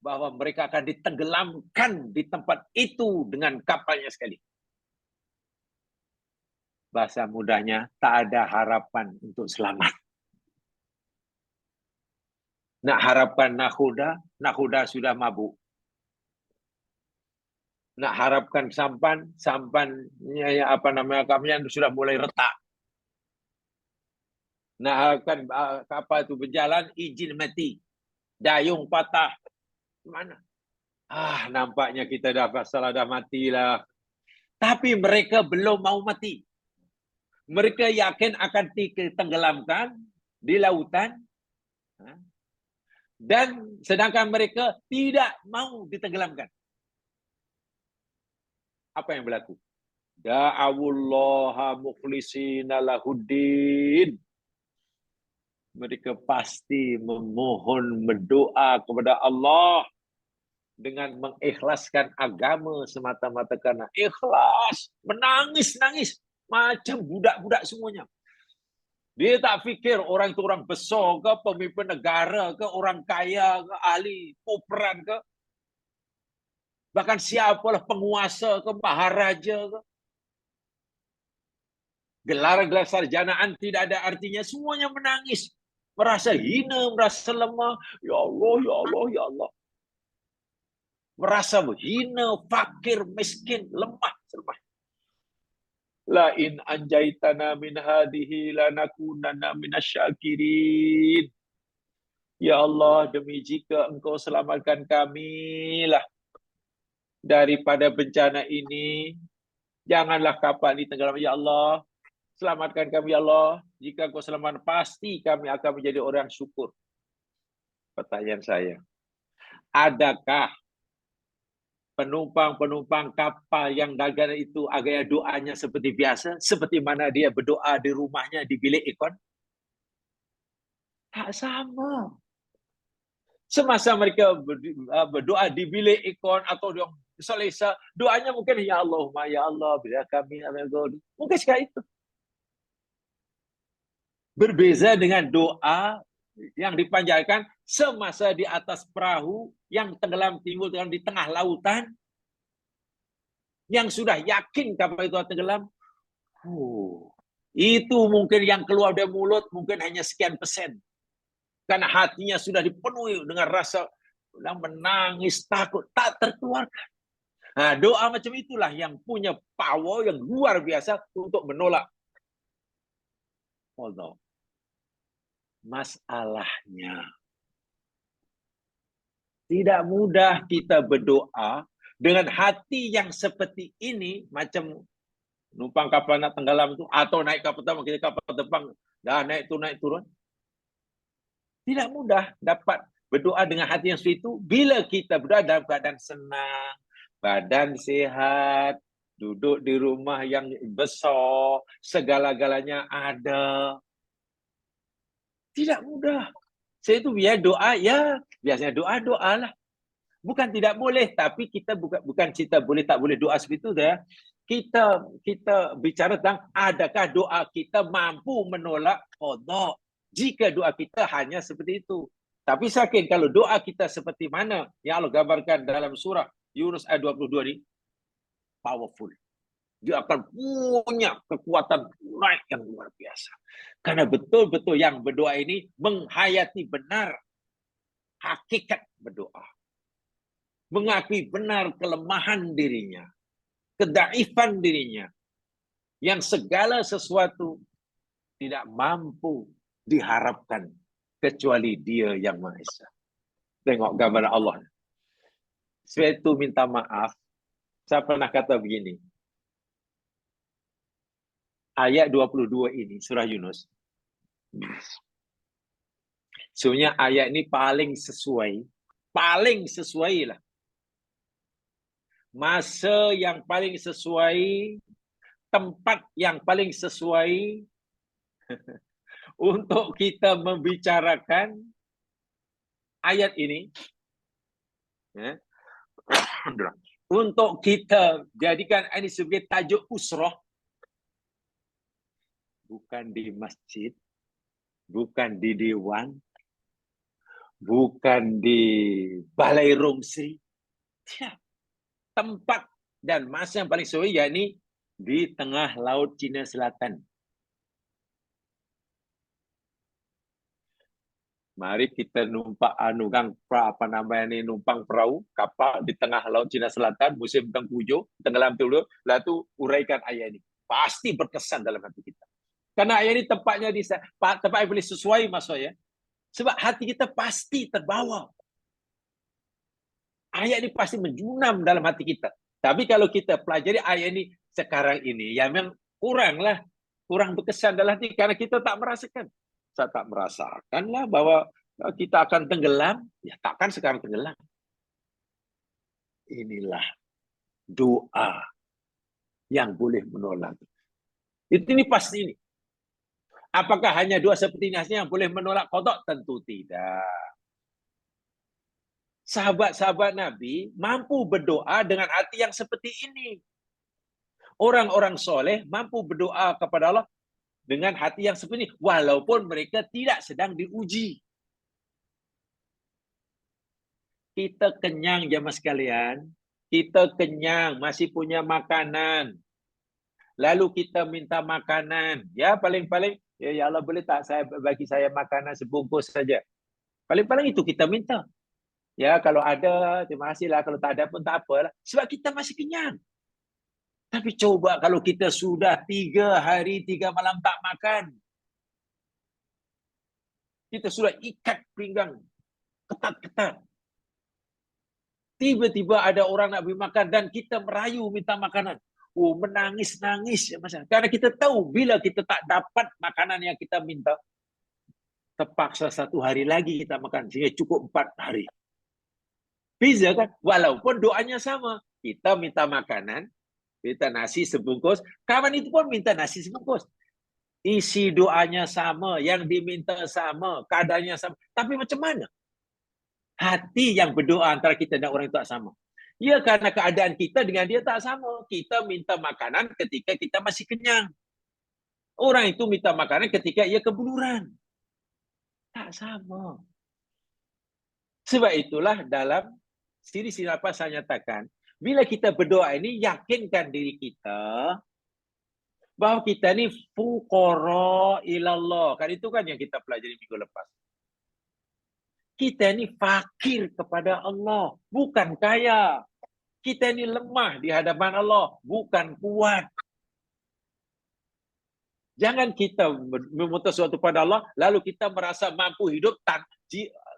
bahwa mereka akan ditenggelamkan di tempat itu dengan kapalnya sekali. Bahasa mudahnya, tak ada harapan untuk selamat. Nak harapkan nakhoda sudah mabuk. Nak harapkan sampan kapalnya sudah mulai retak. Nak harapkan kapal itu berjalan, injin mati, dayung patah. Mana? Nampaknya kita dah matilah. Tapi mereka belum mau mati. Mereka yakin akan ditenggelamkan di lautan. Dan sedangkan mereka tidak mau ditenggelamkan. Apa yang berlaku? Da'awullaha mukhlisina lahuddin. Mereka pasti memohon, berdoa kepada Allah dengan mengikhlaskan agama semata-mata karena ikhlas, menangis-nangis macam budak-budak semuanya. Dia tak fikir orang itu orang besar ke, pemimpin negara ke, orang kaya ke, ahli peperan ke, bahkan siapalah penguasa ke, maharaja ke. Gelar-gelar sarjanaan tidak ada artinya, semuanya menangis. Merasa hina, merasa lemah. Ya Allah, ya Allah, ya Allah. Merasa hina, fakir, miskin, lemah. La in anjaitana min hadihi lanakunanna minasyakirin. Ya Allah, demi jika Engkau selamatkan kami lah daripada bencana ini, janganlah kapal ini tenggelam. Ya Allah, selamatkan kami, ya Allah. Jika Engkau selamatkan, pasti kami akan menjadi orang syukur. Pertanyaan saya, adakah penumpang-penumpang kapal yang gagal itu agaknya doanya seperti biasa, seperti mana dia berdoa di rumahnya di bilik ikon? Tak sama. Semasa mereka berdoa di bilik ikon atau dia selesa, doanya mungkin ya Allahumma ya Allah bila kami mungkin sekali itu. Berbeza dengan doa yang dipanjatkan semasa di atas perahu yang tenggelam timbul di tengah lautan, yang sudah yakin kapal itu tenggelam. Itu mungkin yang keluar dari mulut mungkin hanya sekian persen. Karena hatinya sudah dipenuhi dengan rasa menangis, takut, tak terkeluarkan. Nah, doa macam itulah yang punya power yang luar biasa untuk menolak Allah. Masalahnya, tidak mudah kita berdoa dengan hati yang seperti ini, macam numpang kapal nak tenggelam itu, atau naik kapal terbang, kita kapal terbang, dah naik turun. Tidak mudah dapat berdoa dengan hati yang seperti itu bila kita berdoa dalam keadaan senang, badan sihat, duduk di rumah yang besar, segala-galanya ada. Tidak mudah. Saya itu biar doa, ya biasanya doa lah. Bukan tidak boleh, tapi kita bukan cerita boleh tak boleh doa seperti itu dah. Kita bicara tentang adakah doa kita mampu menolak qada. Jika doa kita hanya seperti itu. Tapi yakin kalau doa kita seperti mana yang Allah gambarkan dalam surah Yunus ayat 22 ini, powerful. Dia akan punya kekuatan naik yang luar biasa. Karena betul-betul yang berdoa ini menghayati benar hakikat berdoa. Mengakui benar kelemahan dirinya, kedaifan dirinya, yang segala sesuatu tidak mampu diharapkan kecuali Dia yang Maha Esa. Tengok gambar Allah. Saya itu minta maaf, saya pernah kata begini. Ayat 22 ini, surah Yunus. Sebenarnya ayat ini paling sesuai lah. Masa yang paling sesuai, tempat yang paling sesuai untuk kita membicarakan ayat ini. Ya. Untuk kita jadikan ini sebagai tajuk usrah. Bukan di masjid, bukan di dewan, bukan di balai rongsi. Ya. Tempat dan masa yang paling sesuai, yakni di tengah laut Cina Selatan. Mari kita numpang numpang perahu kapal di tengah laut Cina Selatan musim tengkujuh, tenggelam dulu, lalu uraikan ayat ini. Pasti berkesan dalam hati kita. Karena ayat ini tempatnya di tempat yang boleh sesuai maksudnya. Sebab hati kita pasti terbawa. Ayat ini pasti menjunam dalam hati kita. Tapi kalau kita pelajari ayat ini sekarang ini, ya memang kurang berkesan dalam hati karena kita tak merasakan. Saya tak merasakanlah bahwa kita akan tenggelam, ya takkan sekarang tenggelam. Inilah doa yang boleh menolak. Ini pasti ini. Apakah hanya doa seperti ini yang boleh menolak qada? Tentu tidak. Sahabat-sahabat Nabi mampu berdoa dengan hati yang seperti ini. Orang-orang soleh mampu berdoa kepada Allah dengan hati yang seperti ini, walaupun mereka tidak sedang diuji. Kita kenyang jemaah sekalian, kita kenyang, masih punya makanan. Lalu kita minta makanan, ya paling-paling, ya Allah boleh tak bagi saya makanan sebungkus saja. Paling-paling itu kita minta. Ya kalau ada, terima kasihlah, kalau tak ada pun tak apalah. Sebab kita masih kenyang. Tapi coba kalau kita sudah 3 hari 3 malam tak makan. Kita sudah ikat pinggang ketat-ketat. Tiba-tiba ada orang nak beri makan dan kita merayu minta makanan. Oh, menangis-nangis. Karena kita tahu bila kita tak dapat makanan yang kita minta, terpaksa 1 hari lagi kita makan. Sehingga cukup 4 hari. Beza kan? Walaupun doanya sama. Kita minta makanan, minta nasi sebungkus. Kawan itu pun minta nasi sebungkus. Isi doanya sama, yang diminta sama, keadaannya sama. Tapi macam mana? Hati yang berdoa antara kita dan orang itu tak sama. Ya, karena keadaan kita dengan dia tak sama. Kita minta makanan ketika kita masih kenyang. Orang itu minta makanan ketika ia kebuluran. Tak sama. Sebab itulah dalam siri-siri apa saya nyatakan, bila kita berdoa ini, yakinkan diri kita bahwa kita ni fuqara ilallah. Kan itu kan yang kita pelajari minggu lepas. Kita ni fakir kepada Allah, bukan kaya. Kita ni lemah di hadapan Allah, bukan kuat. Jangan kita meminta sesuatu pada Allah, lalu kita merasa mampu hidup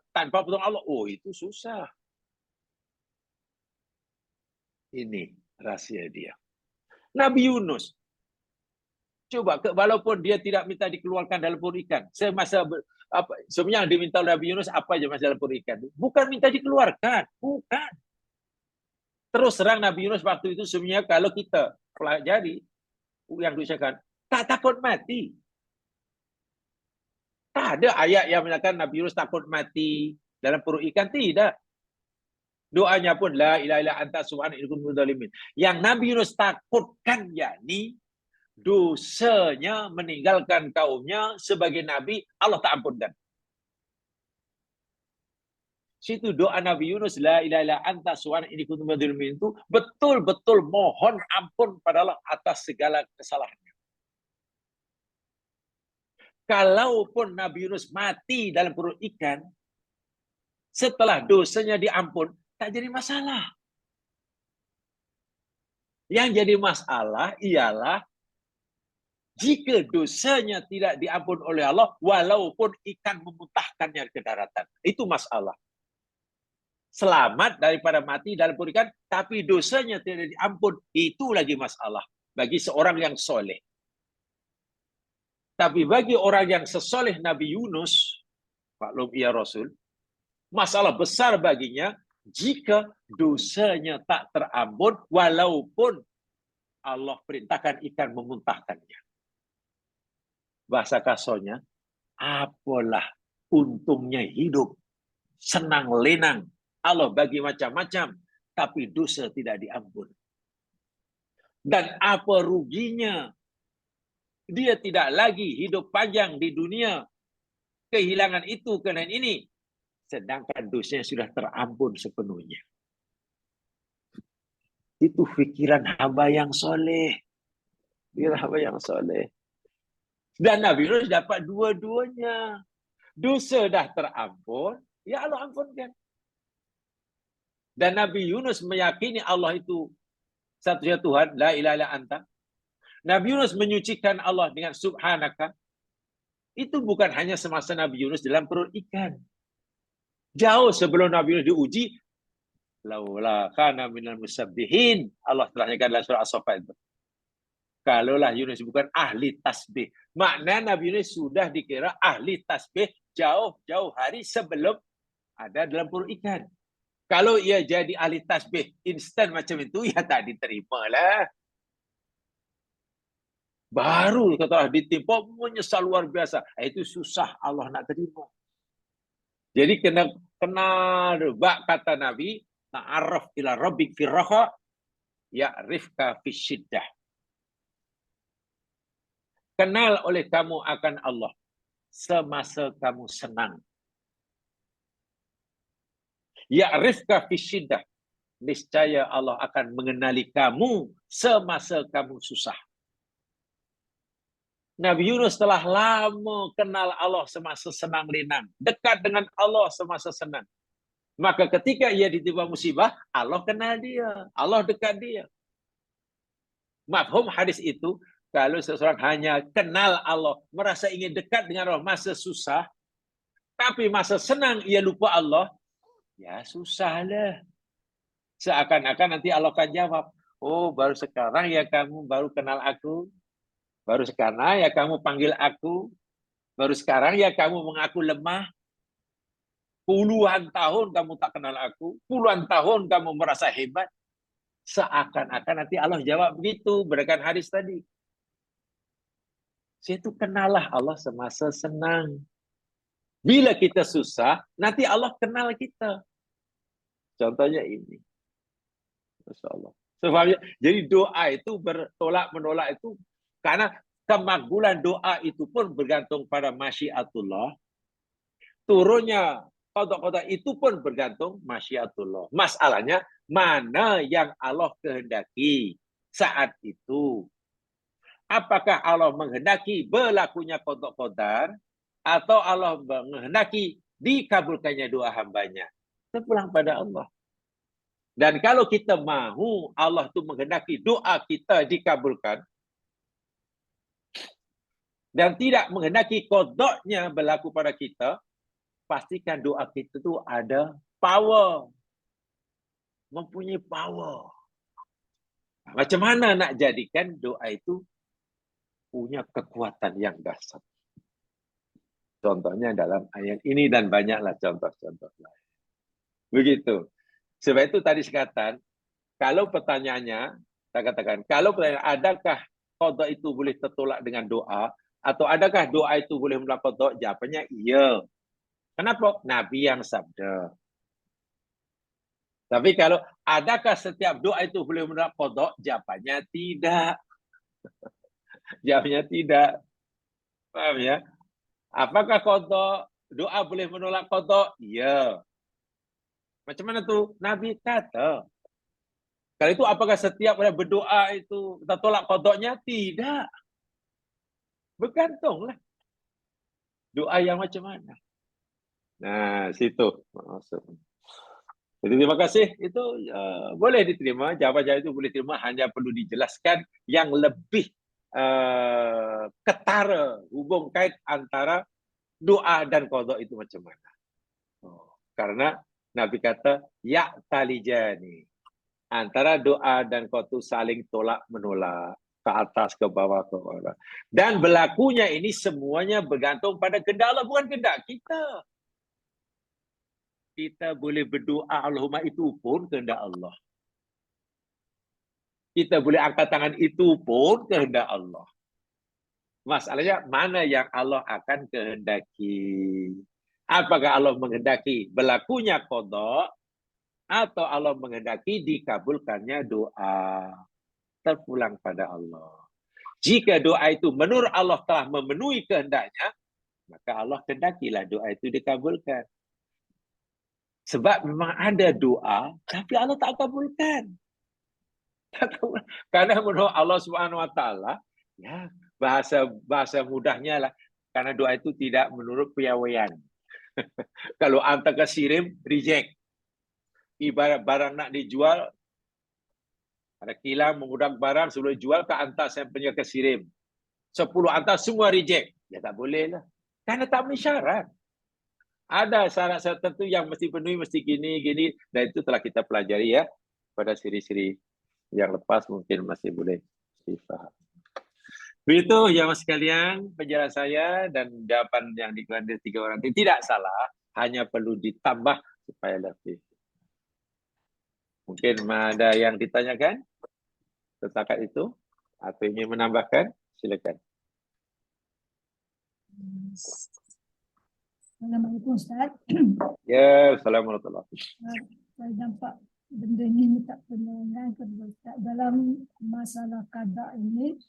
tanpa pertolongan Allah. Oh, itu susah. Ini rahsia dia. Nabi Yunus. Coba, walaupun dia tidak minta dikeluarkan dalam perut ikan. Sebenarnya yang diminta oleh Nabi Yunus apa aja dalam perut ikan? Bukan minta dikeluarkan. Bukan. Terus terang Nabi Yunus waktu itu sebenarnya kalau kita pelajari yang diusahakan, tak takut mati. Tak ada ayat yang menyatakan Nabi Yunus takut mati dalam perut ikan. Tidak. Doanya pun la ilaha illa anta subhanaka inni kuntu minadh dhalimin. Yang Nabi Yunus takutkan yakni dosanya meninggalkan kaumnya sebagai nabi, Allah tak ampunkan. Situ doa Nabi Yunus la ilaha illa anta subhanaka inni kuntu minadh dhalimin itu betul-betul mohon ampun pada Allah atas segala kesalahannya. Kalaupun Nabi Yunus mati dalam perut ikan, setelah dosanya diampun, tak jadi masalah. Yang jadi masalah ialah jika dosanya tidak diampun oleh Allah, walaupun ikan memuntahkannya ke daratan. Itu masalah. Selamat daripada mati dalam perut ikan, tapi dosanya tidak diampun. Itu lagi masalah bagi seorang yang soleh. Tapi bagi orang yang sesoleh Nabi Yunus, maklum ia Rasul, masalah besar baginya jika dosanya tak terampun, walaupun Allah perintahkan ikan memuntahkannya. Bahasa kasarnya, apalah untungnya hidup, senang lenang, Allah bagi macam-macam, tapi dosa tidak diampun. Dan apa ruginya dia tidak lagi hidup panjang di dunia, kehilangan itu, kehilangan ini, sedangkan dosanya sudah terampun sepenuhnya. Itu fikiran hamba yang soleh. Fikiran hamba yang soleh. Dan Nabi Yunus dapat dua-duanya. Dosa dah terampun, ya Allah ampunkan. Dan Nabi Yunus meyakini Allah itu satu-satunya Tuhan, la ilaha illa anta. Nabi Yunus menyucikan Allah dengan subhanaka. Itu bukan hanya semasa Nabi Yunus dalam perut ikan. Jauh sebelum Nabi Yunus diuji, laula kana minal musabbihin. Allah telah nyatakan dalam surah As-Saffat itu. Kalaulah Yunus bukan ahli tasbih. Makna Nabi Yunus sudah dikira ahli tasbih jauh-jauh hari sebelum ada dalam perut ikan. Kalau ia jadi ahli tasbih instan macam itu, ya tak diterima lah. Baru kata ditimpa menyesal luar biasa. Itu susah Allah nak terima. Jadi kena kenal bak kata Nabi, ta'arraf ila rabbik fi raha ya'rifka fi syiddah. Kenal oleh kamu akan Allah semasa kamu senang. Ya'rifka fi syiddah. Niscaya Allah akan mengenali kamu semasa kamu susah. Nabi Yunus telah lama kenal Allah semasa senang lenang. Dekat dengan Allah semasa senang. Maka ketika ia ditimpa musibah, Allah kenal dia. Allah dekat dia. Mafhum hadis itu, kalau seseorang hanya kenal Allah, merasa ingin dekat dengan Allah masa susah, tapi masa senang ia lupa Allah, Ya susahlah. Seakan-akan nanti Allah akan jawab, oh baru sekarang ya kamu baru kenal aku, baru sekarang ya kamu panggil aku, baru sekarang ya kamu mengaku lemah, puluhan tahun kamu tak kenal aku, puluhan tahun kamu merasa hebat. Seakan-akan nanti Allah jawab begitu, berdasarkan hadis tadi. Itu kenallah Allah semasa senang. Bila kita susah, nanti Allah kenal kita. Contohnya ini. Masya Allah. Sebabnya, jadi doa itu bertolak menolak itu karena kemakbulan doa itu pun bergantung pada masyiatullah. Turunnya qada itu pun bergantung masyiatullah. Masalahnya mana yang Allah kehendaki saat itu. Apakah Allah menghendaki berlakunya qada qadar atau Allah menghendaki dikabulkannya doa hambanya? Itu pulang pada Allah. Dan kalau kita mahu Allah itu menghendaki doa kita dikabulkan dan tidak menghendaki qadanya berlaku pada kita, pastikan doa kita itu ada power. Mempunyai power. Macam mana nak jadikan doa itu punya kekuatan yang dahsyat? Contohnya dalam ayat ini dan banyaklah contoh-contoh lain. Begitu. Sebab itu tadi saya katakan, kalau pertanyaannya, saya katakan, kalau pertanyaan adakah qada itu boleh tertolak dengan doa, atau adakah doa itu boleh menolak qada? Jawapannya iya. Kenapa? Nabi yang sabda. Tapi kalau adakah setiap doa itu boleh menolak qada? Jawapannya tidak. Jawabnya tidak. Paham ya? Apakah qada doa boleh menolak qada? Iya. Macam mana tu? Nabi kata. Kalau itu apakah setiap berdoa itu tertolak qadanya? Tidak. Bergantunglah. Doa yang macam mana? Nah, situ maksudnya. Jadi terima kasih. Itu boleh diterima. Jawaban-jawaban itu boleh diterima. Hanya perlu dijelaskan yang lebih ketara hubung kait antara doa dan qada itu macam mana. Karena Nabi kata, ya talijani. Antara doa dan qada itu saling tolak menolak. Ke atas, ke bawah, ke bawah. Dan berlakunya ini semuanya bergantung pada kehendak Allah, bukan kehendak kita. Kita boleh berdoa Allahumma itu pun kehendak Allah. Kita boleh angkat tangan itu pun kehendak Allah. Masalahnya mana yang Allah akan kehendaki? Apakah Allah menghendaki berlakunya qada atau Allah menghendaki dikabulkannya doa? Terpulang pada Allah. Jika doa itu menurut Allah telah memenuhi kehendaknya, maka Allah kehendakilah doa itu dikabulkan. Sebab memang ada doa, tapi Allah tak kabulkan. Karena menurut Allah SWT, ya bahasa mudahnya lah, karena doa itu tidak menurut piawaian. Kalau hantar ke sirim, reject. Ibarat barang nak dijual, ada kilang mengudang barang, sebelum jual ke hantar sampelnya ke sirim. 10 hantar semua reject. Ya tak boleh lah. Karena tak memenuhi syarat. Ada syarat-syarat tertentu yang mesti penuhi, mesti gini. Dan itu telah kita pelajari ya. Pada siri-siri yang lepas mungkin masih boleh difaham. Begitu ya mas sekalian penjelasan saya dan jawaban yang dikeluarkan dari 3 orang itu tidak salah. Hanya perlu ditambah supaya lebih. Mungkin ada yang ditanyakan setakat itu atau ingin menambahkan, silakan. Assalamualaikum Ustaz. Ya, Assalamualaikum. Saya nampak benda ni tak pernah Ustaz. Dalam masalah qada ini,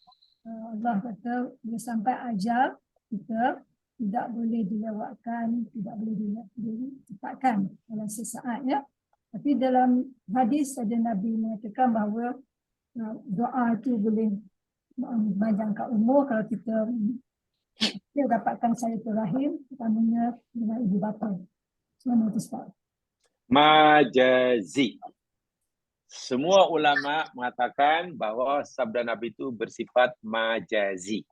Allah kata bila sampai ajal kita tidak boleh dilewatkan, tidak boleh dicepatkan dalam sesaat ya. Tapi dalam hadis ada Nabi mengatakan bahawa doa itu boleh memanjangkan umur kalau kita dapatkan silaturahim utamanya dengan ibu bapa. Semua itu Ustaz. Majazi. Semua ulama mengatakan bahawa sabda Nabi itu bersifat majazi.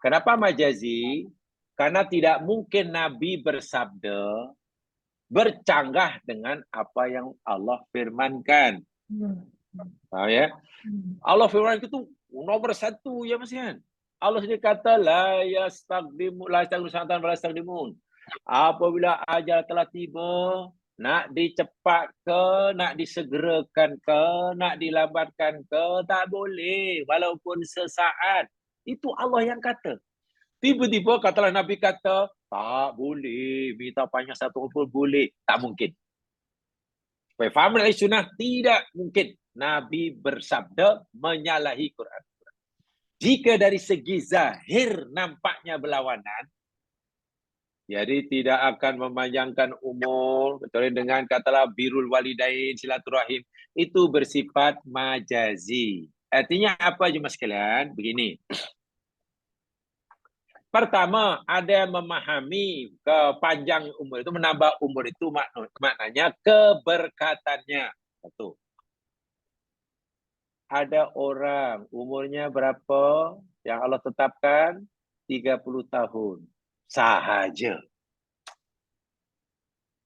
Kenapa majazi? Karena tidak mungkin Nabi bersabda bercanggah dengan apa yang Allah firmankan. Faham ya? Allah firman itu nomor satu ya Mas Yan. Allah sendiri kata la yastaqdimun. Apabila ajal telah tiba, nak dicepat ke, nak disegerakan ke, nak dilambatkan ke, tak boleh walaupun sesaat. Itu Allah yang kata. Tiba-tiba katalah Nabi kata, tak boleh, minta panjang satu pun boleh. Tak mungkin. Supaya faham dari sunnah, tidak mungkin Nabi bersabda menyalahi Quran. Jika dari segi zahir nampaknya berlawanan, jadi tidak akan memanjangkan umur, kecuali dengan katalah birrul walidain, silaturahim, itu bersifat majazi. Artinya apa jemaah sekalian? Begini. Pertama, ada yang memahami kepanjang umur itu, menambah umur itu maknanya keberkatannya. Satu. Ada orang umurnya berapa yang Allah tetapkan? 30 tahun. Sahaja.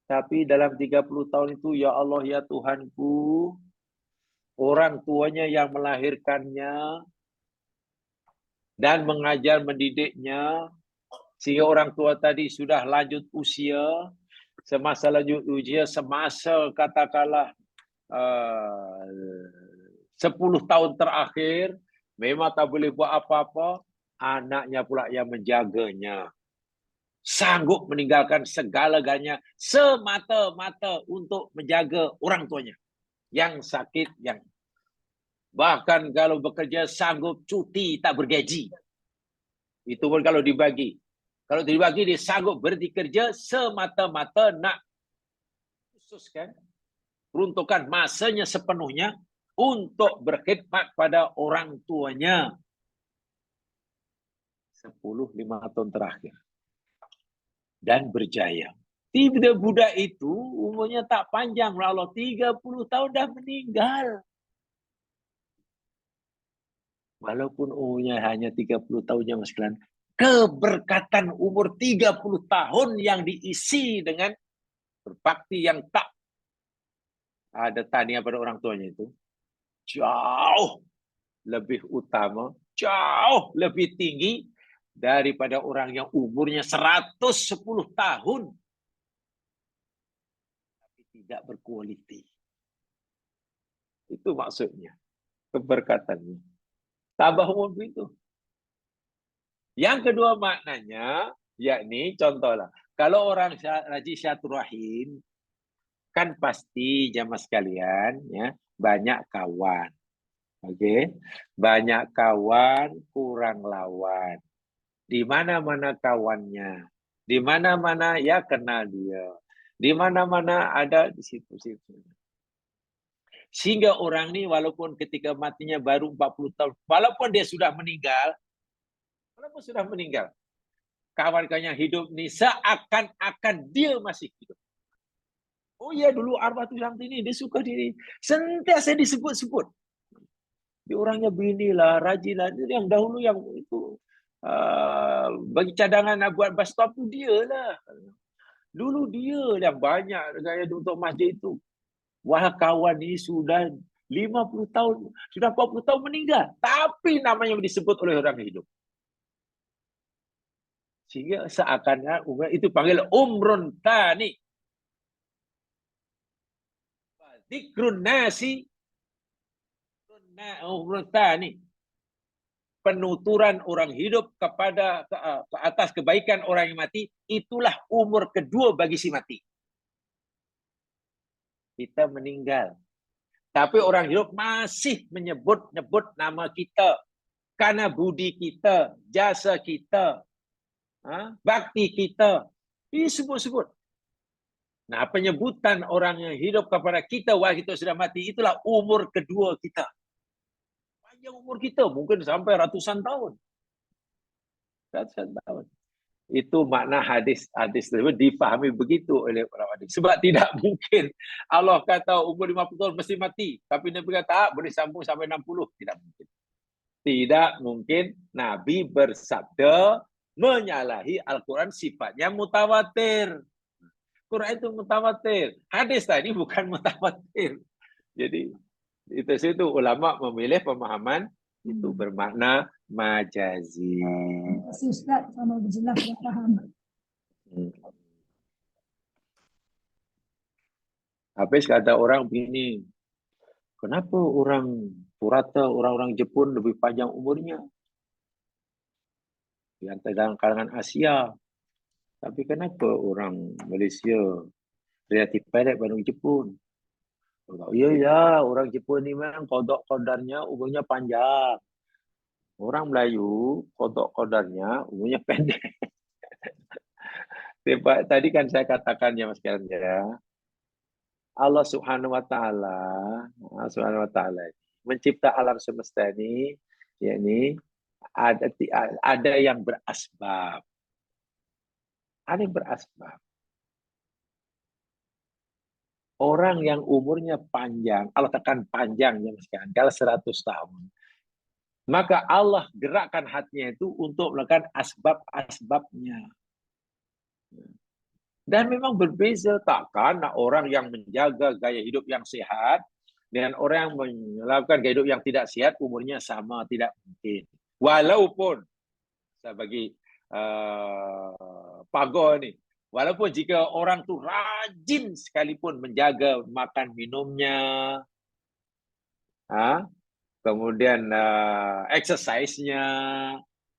Tapi dalam 30 tahun itu, ya Allah, ya Tuhanku, orang tuanya yang melahirkannya dan mengajar mendidiknya, sehingga orang tua tadi sudah lanjut usia, semasa lanjut usia, semasa katakanlah 10 tahun terakhir, memang tak boleh buat apa-apa, anaknya pula yang menjaganya. Sanggup meninggalkan segala-galanya semata-mata untuk menjaga orang tuanya. Yang sakit, yang bahkan kalau bekerja sanggup cuti tak bergaji. Itu pun kalau dibagi. Kalau dibagi dia sanggup berhenti kerja semata-mata nak khususkan peruntukan masanya sepenuhnya untuk berkhidmat pada orang tuanya. 10-15 tahun terakhir. Dan berjaya. Tiba-tiba budak itu umurnya tak panjang. Allah 30 tahun dah meninggal. Walaupun umurnya hanya 30 tahun Mas sekalian, keberkatan umur 30 tahun yang diisi dengan berbakti yang tak ada tanya pada orang tuanya itu jauh lebih utama, jauh lebih tinggi daripada orang yang umurnya 110 tahun tapi tidak berkualiti. Itu maksudnya keberkatannya. Tambah umur itu. Yang kedua maknanya, yakni contohlah, kalau orang rajin silaturahim, kan pasti jamaah sekalian ya banyak kawan. Oke, banyak kawan, kurang lawan. Di mana-mana kawannya, di mana-mana ya kenal dia, di mana-mana ada di situ-situ. Sehingga orang ini walaupun ketika matinya baru 40 tahun, walaupun dia sudah meninggal, kawan-kawannya hidup ini seakan-akan dia masih hidup. Oh iya, dulu arwah Tuhan ini dia suka diri, sentiasa disebut-sebut. Dia orangnya beginilah, rajinlah. Yang dahulu yang itu bagi cadangan buat bus stop tu dia lah. Dulu dia yang banyak gaya untuk masjid itu. Wah, kawan ini sudah 50 tahun, sudah 40 tahun meninggal. Tapi namanya disebut oleh orang hidup. Sehingga seakan umur itu panggil umrun tani. Dzikrun nasi umrun tani. Penuturan orang hidup kepada ke atas kebaikan orang yang mati, itulah umur kedua bagi si mati. Kita meninggal. Tapi orang hidup masih menyebut-nyebut nama kita. Karena budi kita, jasa kita, bakti kita. Disebut-sebut. Nah, penyebutan orang yang hidup kepada kita wah kita sudah mati, itulah umur kedua kita. Panjang umur kita, mungkin sampai ratusan tahun. Ratusan tahun. Itu makna hadis tersebut dipahami begitu oleh para hadis. Sebab tidak mungkin Allah kata umur 50 tahun mesti mati. Tapi Nabi kata boleh sambung sampai 60. Tidak mungkin. Tidak mungkin Nabi bersabda menyalahi Al-Quran sifatnya mutawatir. Quran itu mutawatir. Hadis tadi bukan mutawatir. Jadi itu ulama memilih pemahaman itu bermakna majazi. Terima kasih Ustaz, sama berjelas dan faham. Habis kata orang begini, kenapa orang Purata, orang-orang Jepun lebih panjang umurnya? Di antara kalangan Asia. Tapi kenapa orang Malaysia relatif pendek pada orang Jepun? Ya, ya, orang Jepun ni memang kodok kodarnya umurnya panjang. Orang Melayu kodok kodarnya umurnya pendek. Tadi kan saya katakan ya Mas Karen ya. Allah Subhanahu wa taala mencipta alam semesta ini yakni ada yang berasbab. Ada yang berasbab. Orang yang umurnya panjang, Allah tekan panjang ya sekarang, kalau 100 tahun. Maka Allah gerakkan hatinya itu untuk melakukan asbab-asbabnya. Dan memang berbeza, takkan orang yang menjaga gaya hidup yang sehat dengan orang yang melakukan gaya hidup yang tidak sehat umurnya sama, tidak mungkin. Walaupun saya bagi pagar ni, walaupun jika orang tu rajin sekalipun menjaga makan minumnya, kemudian exercise-nya,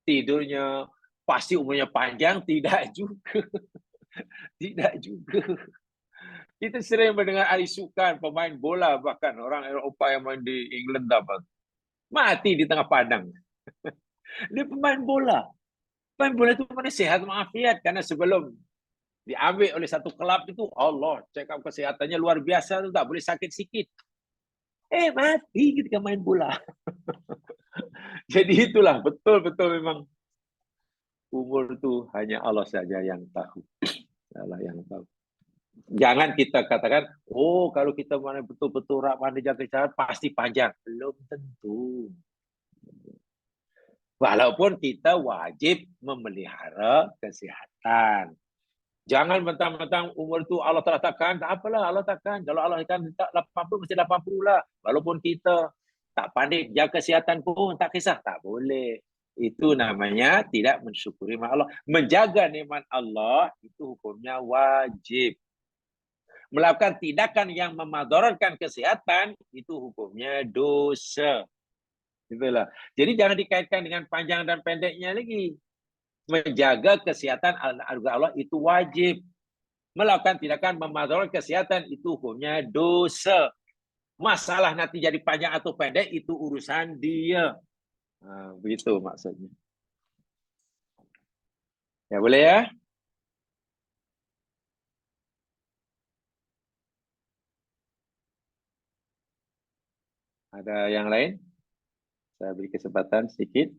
tidurnya, pasti umurnya panjang, tidak juga. Tidak juga. Kita sering mendengar ahli sukan, pemain bola, bahkan orang Eropah yang main di England dapat mati di tengah padang. Dia pemain bola. Pemain bola itu mana sehat walafiat, karena sebelum diambil oleh satu kelab itu, Allah, check up kesehatannya luar biasa, itu tak boleh sakit sikit. Mati ketika main bola. Jadi itulah, betul-betul memang umur itu hanya Allah saja yang tahu. Allah yang tahu. Jangan kita katakan, oh kalau kita mana betul-betul pandai jaga kesehatan pasti panjang. Belum tentu. Walaupun kita wajib memelihara kesehatan. Jangan mentang-mentang umur itu Allah telah takkan, tak apalah Allah takkan. Kalau Allah takkan 80, mesti 80 lah. Walaupun kita tak pandai jaga kesihatan pun, tak kisah, tak boleh. Itu namanya tidak mensyukuri nikmat Allah. Menjaga nikmat Allah, itu hukumnya wajib. Melakukan tindakan yang memadaratkan kesehatan, itu hukumnya dosa. Itulah. Jadi jangan dikaitkan dengan panjang dan pendeknya lagi. Menjaga kesehatan Allah itu wajib. Melakukan tindakan memadaratkan kesehatan itu hukumnya dosa. Masalah nanti jadi panjang atau pendek itu urusan dia. Begitu maksudnya. Ya boleh ya? Ada yang lain? Saya beri kesempatan sedikit.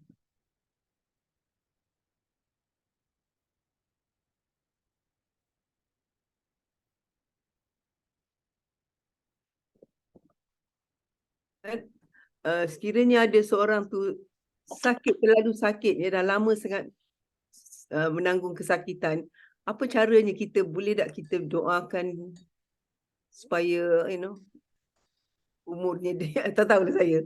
Sekiranya ada seorang tu sakit, terlalu sakit, dia dah lama sangat menanggung kesakitan, apa caranya kita, boleh tak kita doakan supaya umurnya dia, tak tahulah saya,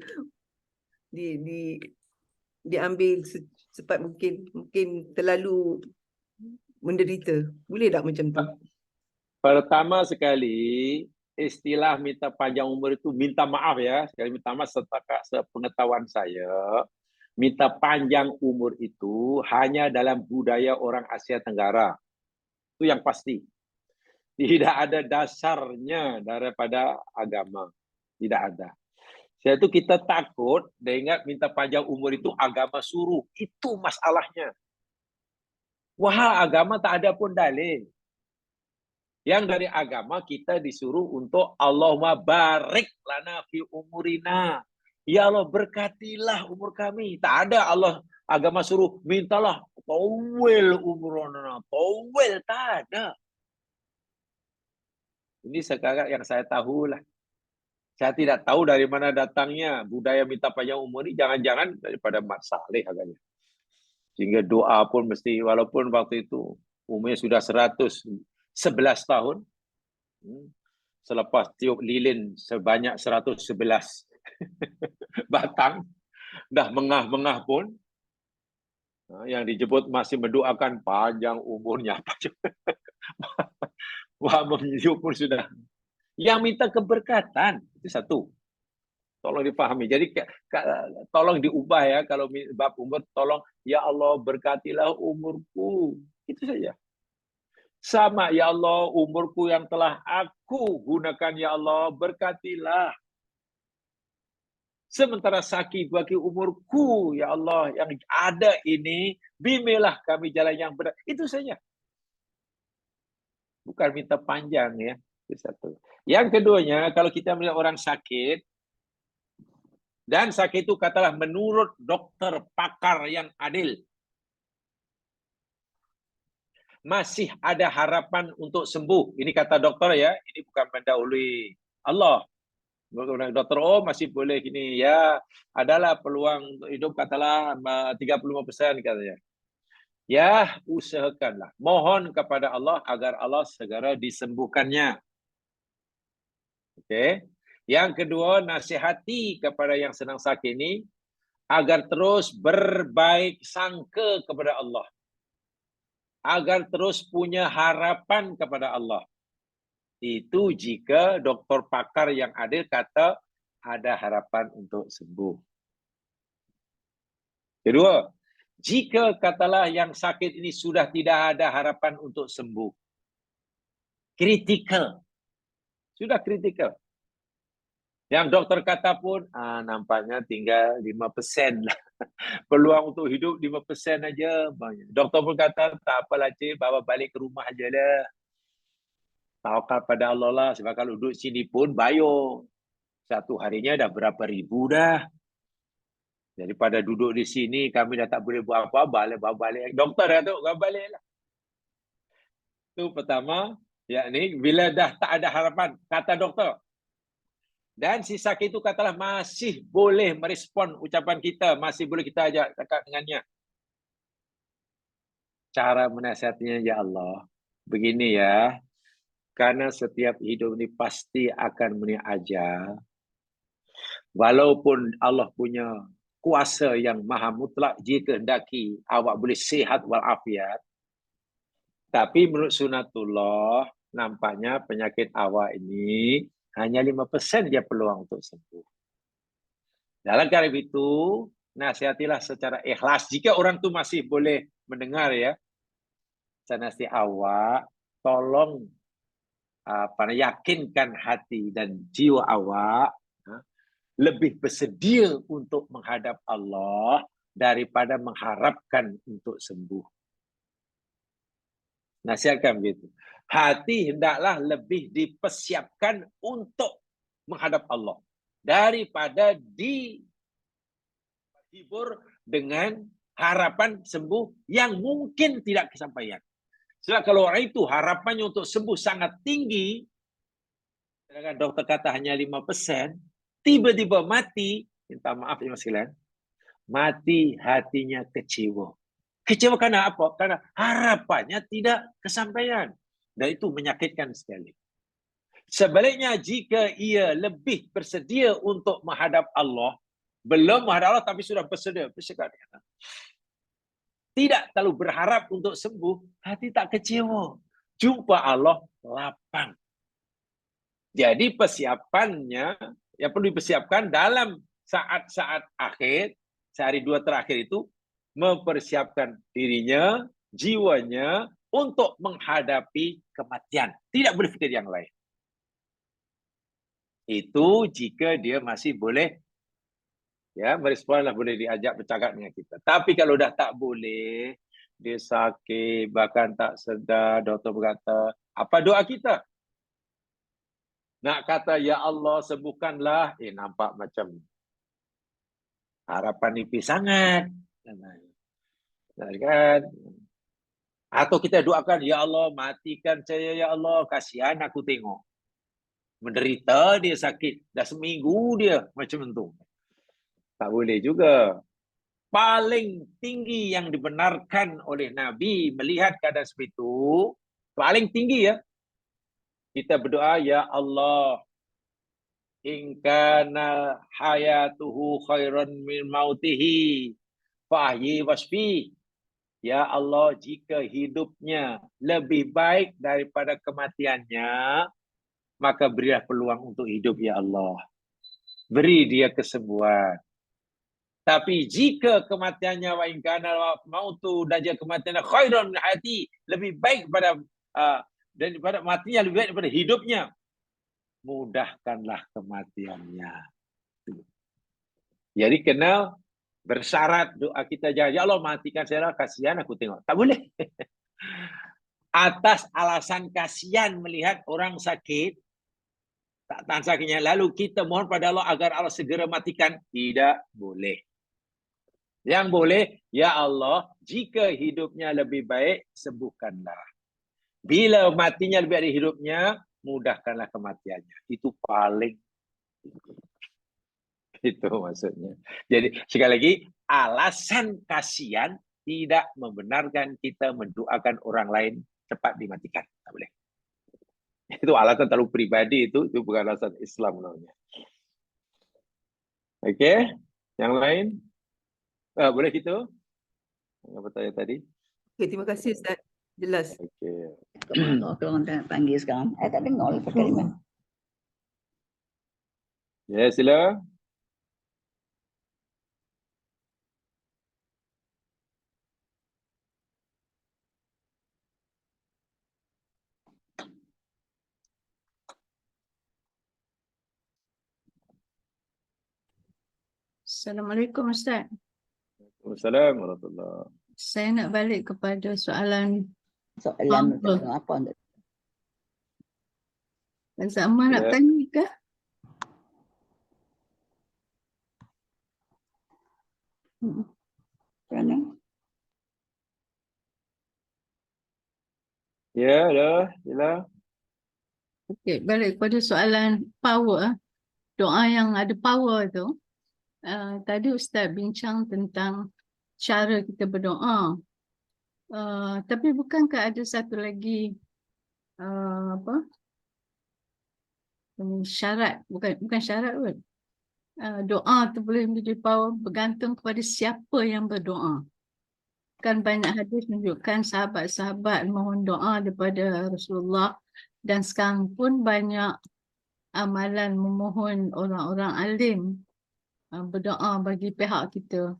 diambil secepat mungkin terlalu menderita. Boleh tak macam tu? Pertama sekali, istilah minta panjang umur itu minta maaf ya. Sekali minta maaf, sepengetahuan saya, minta panjang umur itu hanya dalam budaya orang Asia Tenggara. Itu yang pasti. Tidak ada dasarnya daripada agama. Tidak ada. Saya itu kita takut dengan minta panjang umur itu agama suruh. Itu masalahnya. Wah, agama tak ada pun dalil. Yang dari agama kita disuruh untuk Allahumma barik lana fi umurina. Ya Allah, berkatilah umur kami. Tak ada Allah agama suruh mintalah tawil umurana. Tawil, tak ada. Ini sekarang yang saya tahulah. Saya tidak tahu dari mana datangnya budaya minta panjang umur ini. Jangan-jangan daripada Mat Saleh agaknya. Sehingga doa pun mesti, walaupun waktu itu umurnya sudah 100, 11 tahun. Selepas tiup lilin sebanyak 111 batang, dah mengah-mengah pun, yang dijemput masih mendoakan panjang umurnya. Wah, meniup pun sudah. Yang minta keberkatan, itu satu. Tolong dipahami. Jadi tolong diubah ya, kalau bab umur, tolong, ya Allah berkatilah umurku. Itu saja. Sama, ya Allah umurku yang telah aku gunakan, ya Allah berkatilah. Sementara sakit bagi umurku, ya Allah yang ada ini, bimbinglah kami jalan yang benar. Itu saja. Bukan minta panjang ya. Itu satu. Yang keduanya, kalau kita melihat orang sakit, dan sakit itu katalah menurut dokter pakar yang adil, masih ada harapan untuk sembuh. Ini kata dokter ya, ini bukan mendahului Allah. Dokter, oh masih boleh gini ya, adalah peluang untuk hidup katalah 35% katanya. Ya, usahakanlah. Mohon kepada Allah agar Allah segera disembuhkannya. Oke. Yang kedua, nasihati kepada yang sedang sakit ini agar terus berbaik sangka kepada Allah. Agar terus punya harapan kepada Allah. Itu jika dokter pakar yang adil kata ada harapan untuk sembuh. Kedua, jika katalah yang sakit ini sudah tidak ada harapan untuk sembuh. Kritikal. Sudah kritikal. Yang dokter kata pun, nampaknya tinggal 5% lah. Peluang untuk hidup 5% aja. Dokter pun kata, tak apalah cik, bawa balik ke rumah aja lah. Tawakal pada Allah lah. Sebab kalau duduk sini pun bayar. Satu harinya dah berapa ribu dah. Daripada duduk di sini, kami dah tak boleh buat apa, balik. Dokter kata, balik lah. Itu pertama, yakni bila dah tak ada harapan, kata dokter. Dan si sakit itu katalah masih boleh merespon ucapan kita, masih boleh kita ajak cakap dengannya. Cara menasihatinya, ya Allah, begini ya, karena setiap hidup ini pasti akan menemui ajal. Walaupun Allah punya kuasa yang maha mutlak, jika hendaki awak boleh sihat walafiat, tapi menurut sunatullah, nampaknya penyakit awak ini hanya 5% dia peluang untuk sembuh. Dalam kali itu, nasihatilah secara ikhlas. Jika orang tu masih boleh mendengar ya, saya nasihat awak, tolong yakinkan hati dan jiwa awak lebih bersedia untuk menghadap Allah daripada mengharapkan untuk sembuh. Nasihatkan begitu. Hati hendaklah lebih dipersiapkan untuk menghadap Allah daripada dihibur dengan harapan sembuh yang mungkin tidak kesampaian. Sebab kalau orang itu harapannya untuk sembuh sangat tinggi, sedangkan dokter kata hanya 5%, tiba-tiba mati, minta maaf ya Mas Gilan, mati hatinya kecewa. Kecewa karena apa? Karena harapannya tidak kesampaian. Dan itu menyakitkan sekali. Sebaliknya, jika ia lebih bersedia untuk menghadap Allah, belum menghadap Allah tapi sudah bersedia, tidak terlalu berharap untuk sembuh, hati tak kecewa. Jumpa Allah lapang. Jadi persiapannya yang perlu dipersiapkan dalam saat-saat akhir, sehari dua terakhir itu, mempersiapkan dirinya, jiwanya untuk menghadapi kematian. Tidak boleh fikir yang lain. Itu jika dia masih boleh ya meresponlah, boleh diajak bercakap dengan kita. Tapi kalau dah tak boleh, dia sakit, bahkan tak sedar, doktor berkata, apa doa kita? Nak kata, ya Allah sembuhkanlah, nampak macam harapan nipis sangat. Kan? Atau kita doakan, ya Allah matikan saya, ya Allah, kasihan aku tengok. Menderita dia sakit, dah seminggu dia macam itu. Tak boleh juga. Paling tinggi yang dibenarkan oleh Nabi melihat keadaan seperti itu, Paling tinggi ya. Kita berdoa, ya Allah, in kana hayatuhu khairan min mautihi fahyi wasfi. Ya Allah, jika hidupnya lebih baik daripada kematiannya, maka berilah peluang untuk hidup, ya Allah. Beri dia kesembuhan. Tapi jika kematiannya wa in kana mautu, dan jika kematiannya khairan min hayati, lebih baik daripada matinya, lebih baik daripada hidupnya, mudahkanlah kematiannya. Jadi kena bersyarat doa kita, jangan, ya Allah matikan saya, kasihan aku tengok. Tak boleh. Atas alasan kasihan melihat orang sakit, tak tahan sakitnya, lalu kita mohon pada Allah agar Allah segera matikan, tidak boleh. Yang boleh, ya Allah, jika hidupnya lebih baik, sembuhkanlah. Bila matinya lebih baik dari hidupnya, mudahkanlah kematiannya. Itu paling. Itu maksudnya. Jadi sekali lagi, alasan kasihan tidak membenarkan kita mendoakan orang lain cepat dimatikan. Tak boleh. Itu alasan terlalu pribadi, itu bukan alasan Islam namanya. Okey, yang lain? Boleh gitu? Apa tanya tadi? Okay, terima kasih Ustaz. Jelas. Okey. Kalau orang panggil sekarang, tak dengar lah perkaliman. Ya, sila. Assalamualaikum Ustaz. Assalamualaikum warahmatullahi wabarakatuh. Saya nak balik kepada soalan Soalan apa? apa? Sama nak tanya ke? Kerana? Ya, dah, sila. Okey, balik kepada soalan power, doa yang ada power tu. Tadi Ustaz bincang tentang cara kita berdoa. Tapi bukankah ada satu lagi syarat, bukan syarat pun. Doa tu boleh menjadi power bergantung kepada siapa yang berdoa. Kan banyak hadis menunjukkan sahabat-sahabat mohon doa daripada Rasulullah, dan sekarang pun banyak amalan memohon orang-orang alim berdoa bagi pihak kita.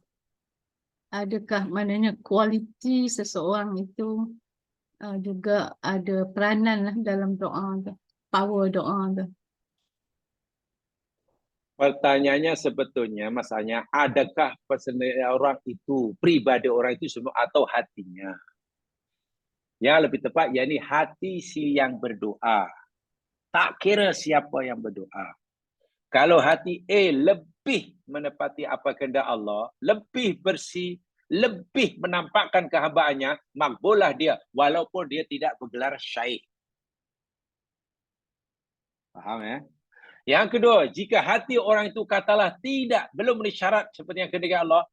Adakah maknanya kualiti seseorang itu juga ada peranan lah dalam doa tu, power doa tu? Pertanyaannya sebetulnya, masanya, adakah orang itu, pribadi orang itu semua atau hatinya? Ya, lebih tepat, yakni hati si yang berdoa. Tak kira siapa yang berdoa. Kalau hati A lebih menepati apa kehendak Allah, lebih bersih, lebih menampakkan kehambaannya, makbulah dia, walaupun dia tidak bergelar syaikh. Faham ya? Yang kedua, jika hati orang itu katalah tidak, belum memenuhi syarat seperti yang kehendak Allah,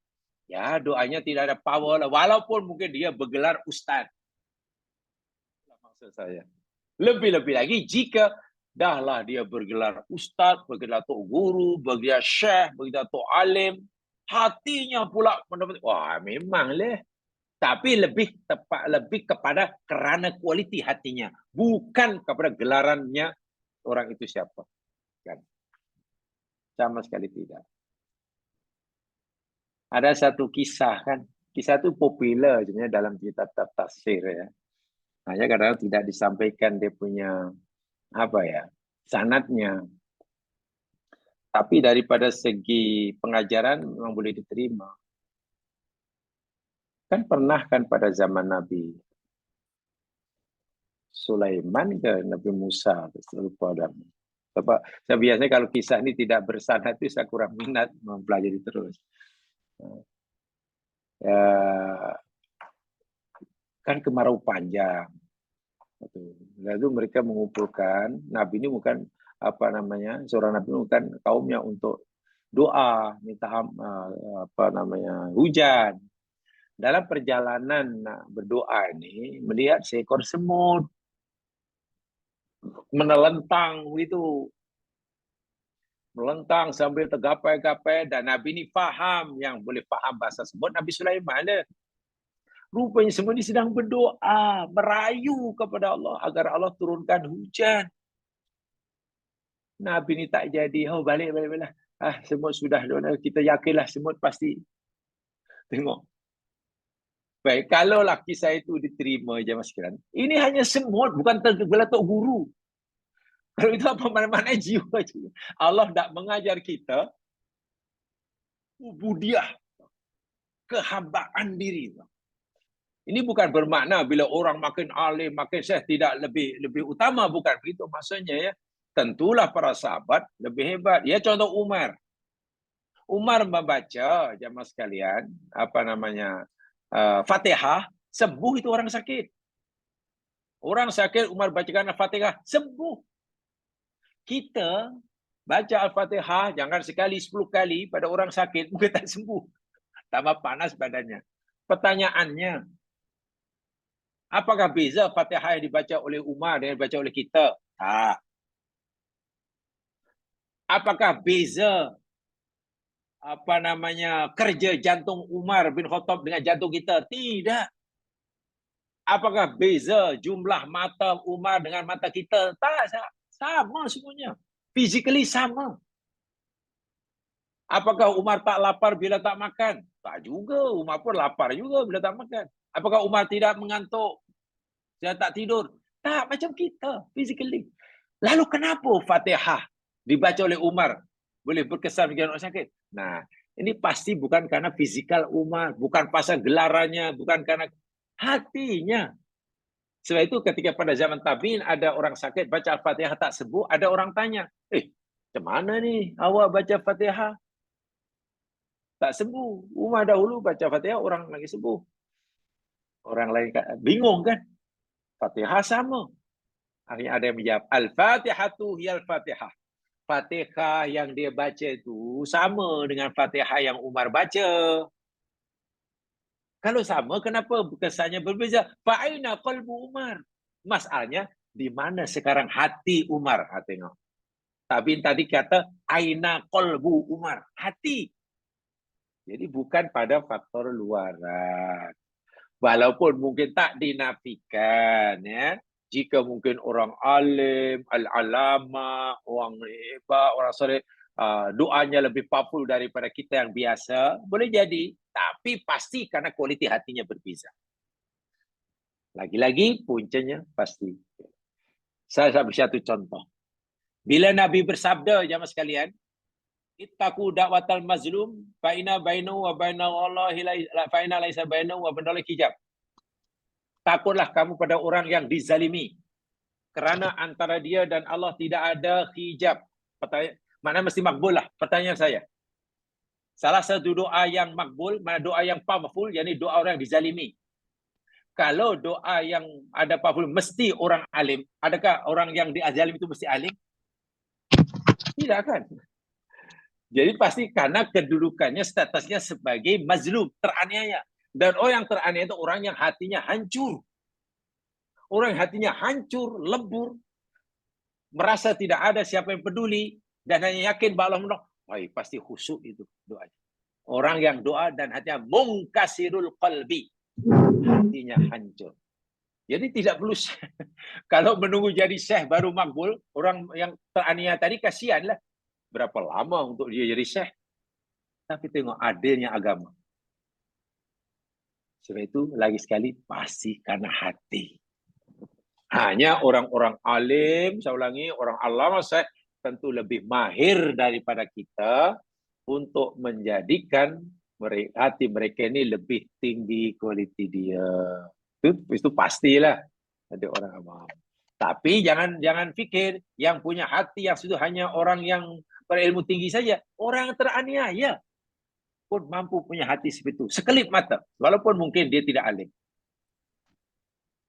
ya doanya tidak ada power lah, walaupun mungkin dia bergelar ustaz. Maksud saya. Lebih-lebih lagi jika dahlah dia bergelar ustaz, bergelar tok guru, bergelar syekh, bergelar tok alim, hatinya pula mendapat, wah memang leh. Tapi lebih tepat, lebih kepada kerana kualiti hatinya, bukan kepada gelarannya orang itu siapa. Kan? Sama sekali tidak. Ada satu kisah kan, kisah itu popular sebenarnya dalam kitab-kitab tafsir ya. Hanya kadang-kadang tidak disampaikan dia punya sanadnya. Tapi daripada segi pengajaran memang boleh diterima. Kan pernah kan pada zaman Nabi Sulaiman ke Nabi Musa, lupa dah. Sebab saya biasanya kalau kisah ini tidak bersanad itu saya kurang minat mempelajari terus. Kan kemarau panjang. Lalu mereka mengumpulkan, Nabi ini bukan seorang Nabi bukan kaumnya untuk doa, minta hujan. Dalam perjalanan berdoa ini melihat seekor semut menelentang begitu. Melentang sambil tergapai-gapai, dan Nabi ni faham, yang boleh faham bahasa sebut Nabi Sulaiman dia. Rupanya semua ni sedang berdoa, merayu kepada Allah agar Allah turunkan hujan. Nabi ni tak jadi. Oh, balik. Semut sudah, kita yakinlah semut pasti. Tengok. Baik, kalaulah kisah itu diterima jemaah sekalian, ini hanya semut, bukan tergeletak guru. Kalau itu apa mana-mana jiwa. Allah tak mengajar kita ubudiah, kehambaan diri. Ini bukan bermakna bila orang makin alim, makin syekh tidak lebih utama, bukan begitu maksudnya ya. Tentulah para sahabat lebih hebat. Ya, contoh Umar. Umar membaca jemaah sekalian, Fatihah, sembuh itu orang sakit. Orang sakit Umar bacakan Al-Fatihah, sembuh. Kita baca Al-Fatihah jangan sekali 10 kali pada orang sakit, mungkin tak sembuh. Tambah panas badannya. Pertanyaannya, apakah beza Fatihah yang dibaca oleh Umar dengan dibaca oleh kita? Tak. Apakah beza kerja jantung Umar bin Khattab dengan jantung kita? Tidak. Apakah beza jumlah mata Umar dengan mata kita? Tak, sama semuanya. Physically sama. Apakah Umar tak lapar bila tak makan? Tak juga. Umar pun lapar juga bila tak makan. Apakah Umar tidak mengantuk? Dia tak tidur? Tak, macam kita. Physically. Lalu kenapa Fatihah dibaca oleh Umar boleh berkesan bagi orang sakit? Nah, ini pasti bukan karena fizikal Umar. Bukan pasal gelarannya. Bukan karena hatinya. Sebab itu ketika pada zaman tabi'in ada orang sakit baca Al-Fatihah tak sembuh, ada orang tanya, macam mana ni awak baca Fatihah tak sembuh? Umar dahulu baca Fatihah orang lagi sembuh. Orang lain bingung kan? Fatihah sama. Akhirnya ada yang menjawab, Al-Fatihatu hiyal Fatihah. Fatihah yang dia baca itu sama dengan Fatihah yang Umar baca. Kalau sama, kenapa kesannya berbeza? Fa'aina qalbu Umar. Masalahnya, di mana sekarang hati Umar? Tengok. Tapi tadi kata, aina qalbu Umar. Hati. Jadi bukan pada faktor luaran. Walaupun mungkin tak dinafikan. Ya. Jika mungkin orang alim, al-alama, orang hebat, orang soleh, doanya lebih powerful daripada kita yang biasa, boleh jadi. Tapi pasti karena kualiti hatinya berbeza. Lagi-lagi puncanya pasti. Saya beri satu contoh. Bila Nabi bersabda, jamaah sekalian, ittaqu da'watal mazlum fa inna bainahu wa bainallahi fa inna laisa bainahu wa bainallahi hijab. Takutlah kamu pada orang yang dizalimi. Kerana antara dia dan Allah tidak ada hijab. Maknanya mesti makbul lah. Pertanyaan saya. Salah satu doa yang makbul, mana doa yang powerful, yakni doa orang yang dizalimi. Kalau doa yang ada powerful, mesti orang alim. Adakah orang yang dizalim itu mesti alim? Tidak kan? Jadi pasti karena kedudukannya, statusnya sebagai mazlum, teraniaya. Dan orang yang teraniaya itu orang yang hatinya hancur. Orang yang hatinya hancur, lebur, merasa tidak ada siapa yang peduli, dan hanya yakin bahwa Allah menolak. Pasti khusyuk itu doanya. Orang yang doa dan hatinya mungkasirul qalbi. Hatinya hancur. Jadi tidak perlu kalau menunggu jadi syekh baru makbul, orang yang teraniaya tadi kasihanlah. Berapa lama untuk dia jadi syekh? Tapi tengok adilnya agama. Sebab itu lagi sekali pasti karena hati. Hanya orang-orang alim, saya ulangi, orang alama syekh tentu lebih mahir daripada kita untuk menjadikan hati mereka ini lebih tinggi kualiti dia. Itu pastilah ada orang awam. Tapi jangan fikir yang punya hati yang sudah hanya orang yang berilmu tinggi saja. Orang yang teraniaya pun mampu punya hati seperti itu. Sekelip mata. Walaupun mungkin dia tidak alim.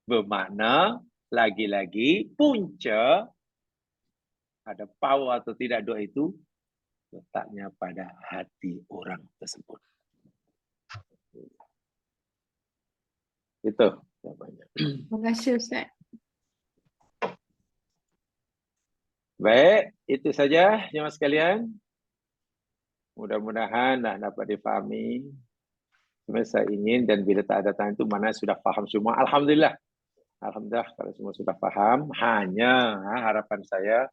Bermakna lagi-lagi punca ada power atau tidak doa itu letaknya pada hati orang tersebut. Itu jawabannya. Terima kasih Ustaz. Baik, itu saja jemaah sekalian. Mudah-mudahan dapat difahami. Sebenarnya saya ingin, dan bila tak ada tanya itu mana sudah paham semua. Alhamdulillah. Alhamdulillah kalau semua sudah paham. Hanya harapan saya,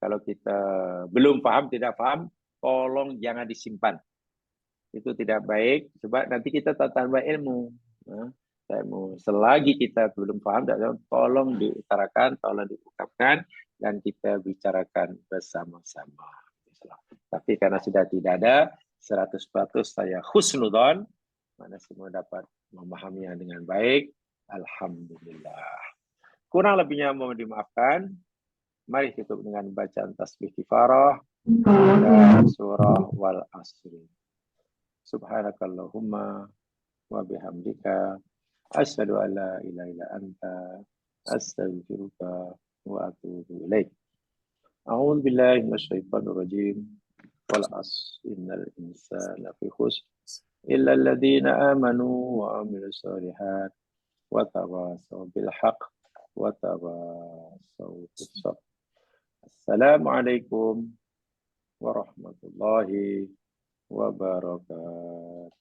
kalau kita belum paham, tidak paham, tolong jangan disimpan. Itu tidak baik, sebab nanti kita tak tambah ilmu. Selagi kita belum paham, tolong diutarakan, tolong diungkapkan, dan kita bicarakan bersama-sama. Tapi karena sudah tidak ada, 100% saya husnudzon, mana semua dapat memahaminya dengan baik. Alhamdulillah. Kurang lebihnya mohon dimaafkan. Mari tutup dengan bacaan tasbih kifarah dan surah wal asri. Subhanakallahumma wa bihamdika asyhadu an la ilaha illa anta astaghfiruka wa atubu ilaik. A'udzu billahi minasyaitonir rajim. Wal 'asri innal insana lafi khusr illa alladziina aamanu wa 'amilus shalihaat wa tawassaw bil haqq wa tawassaw bis sabr. Assalamualaikum warahmatullahi wabarakatuh.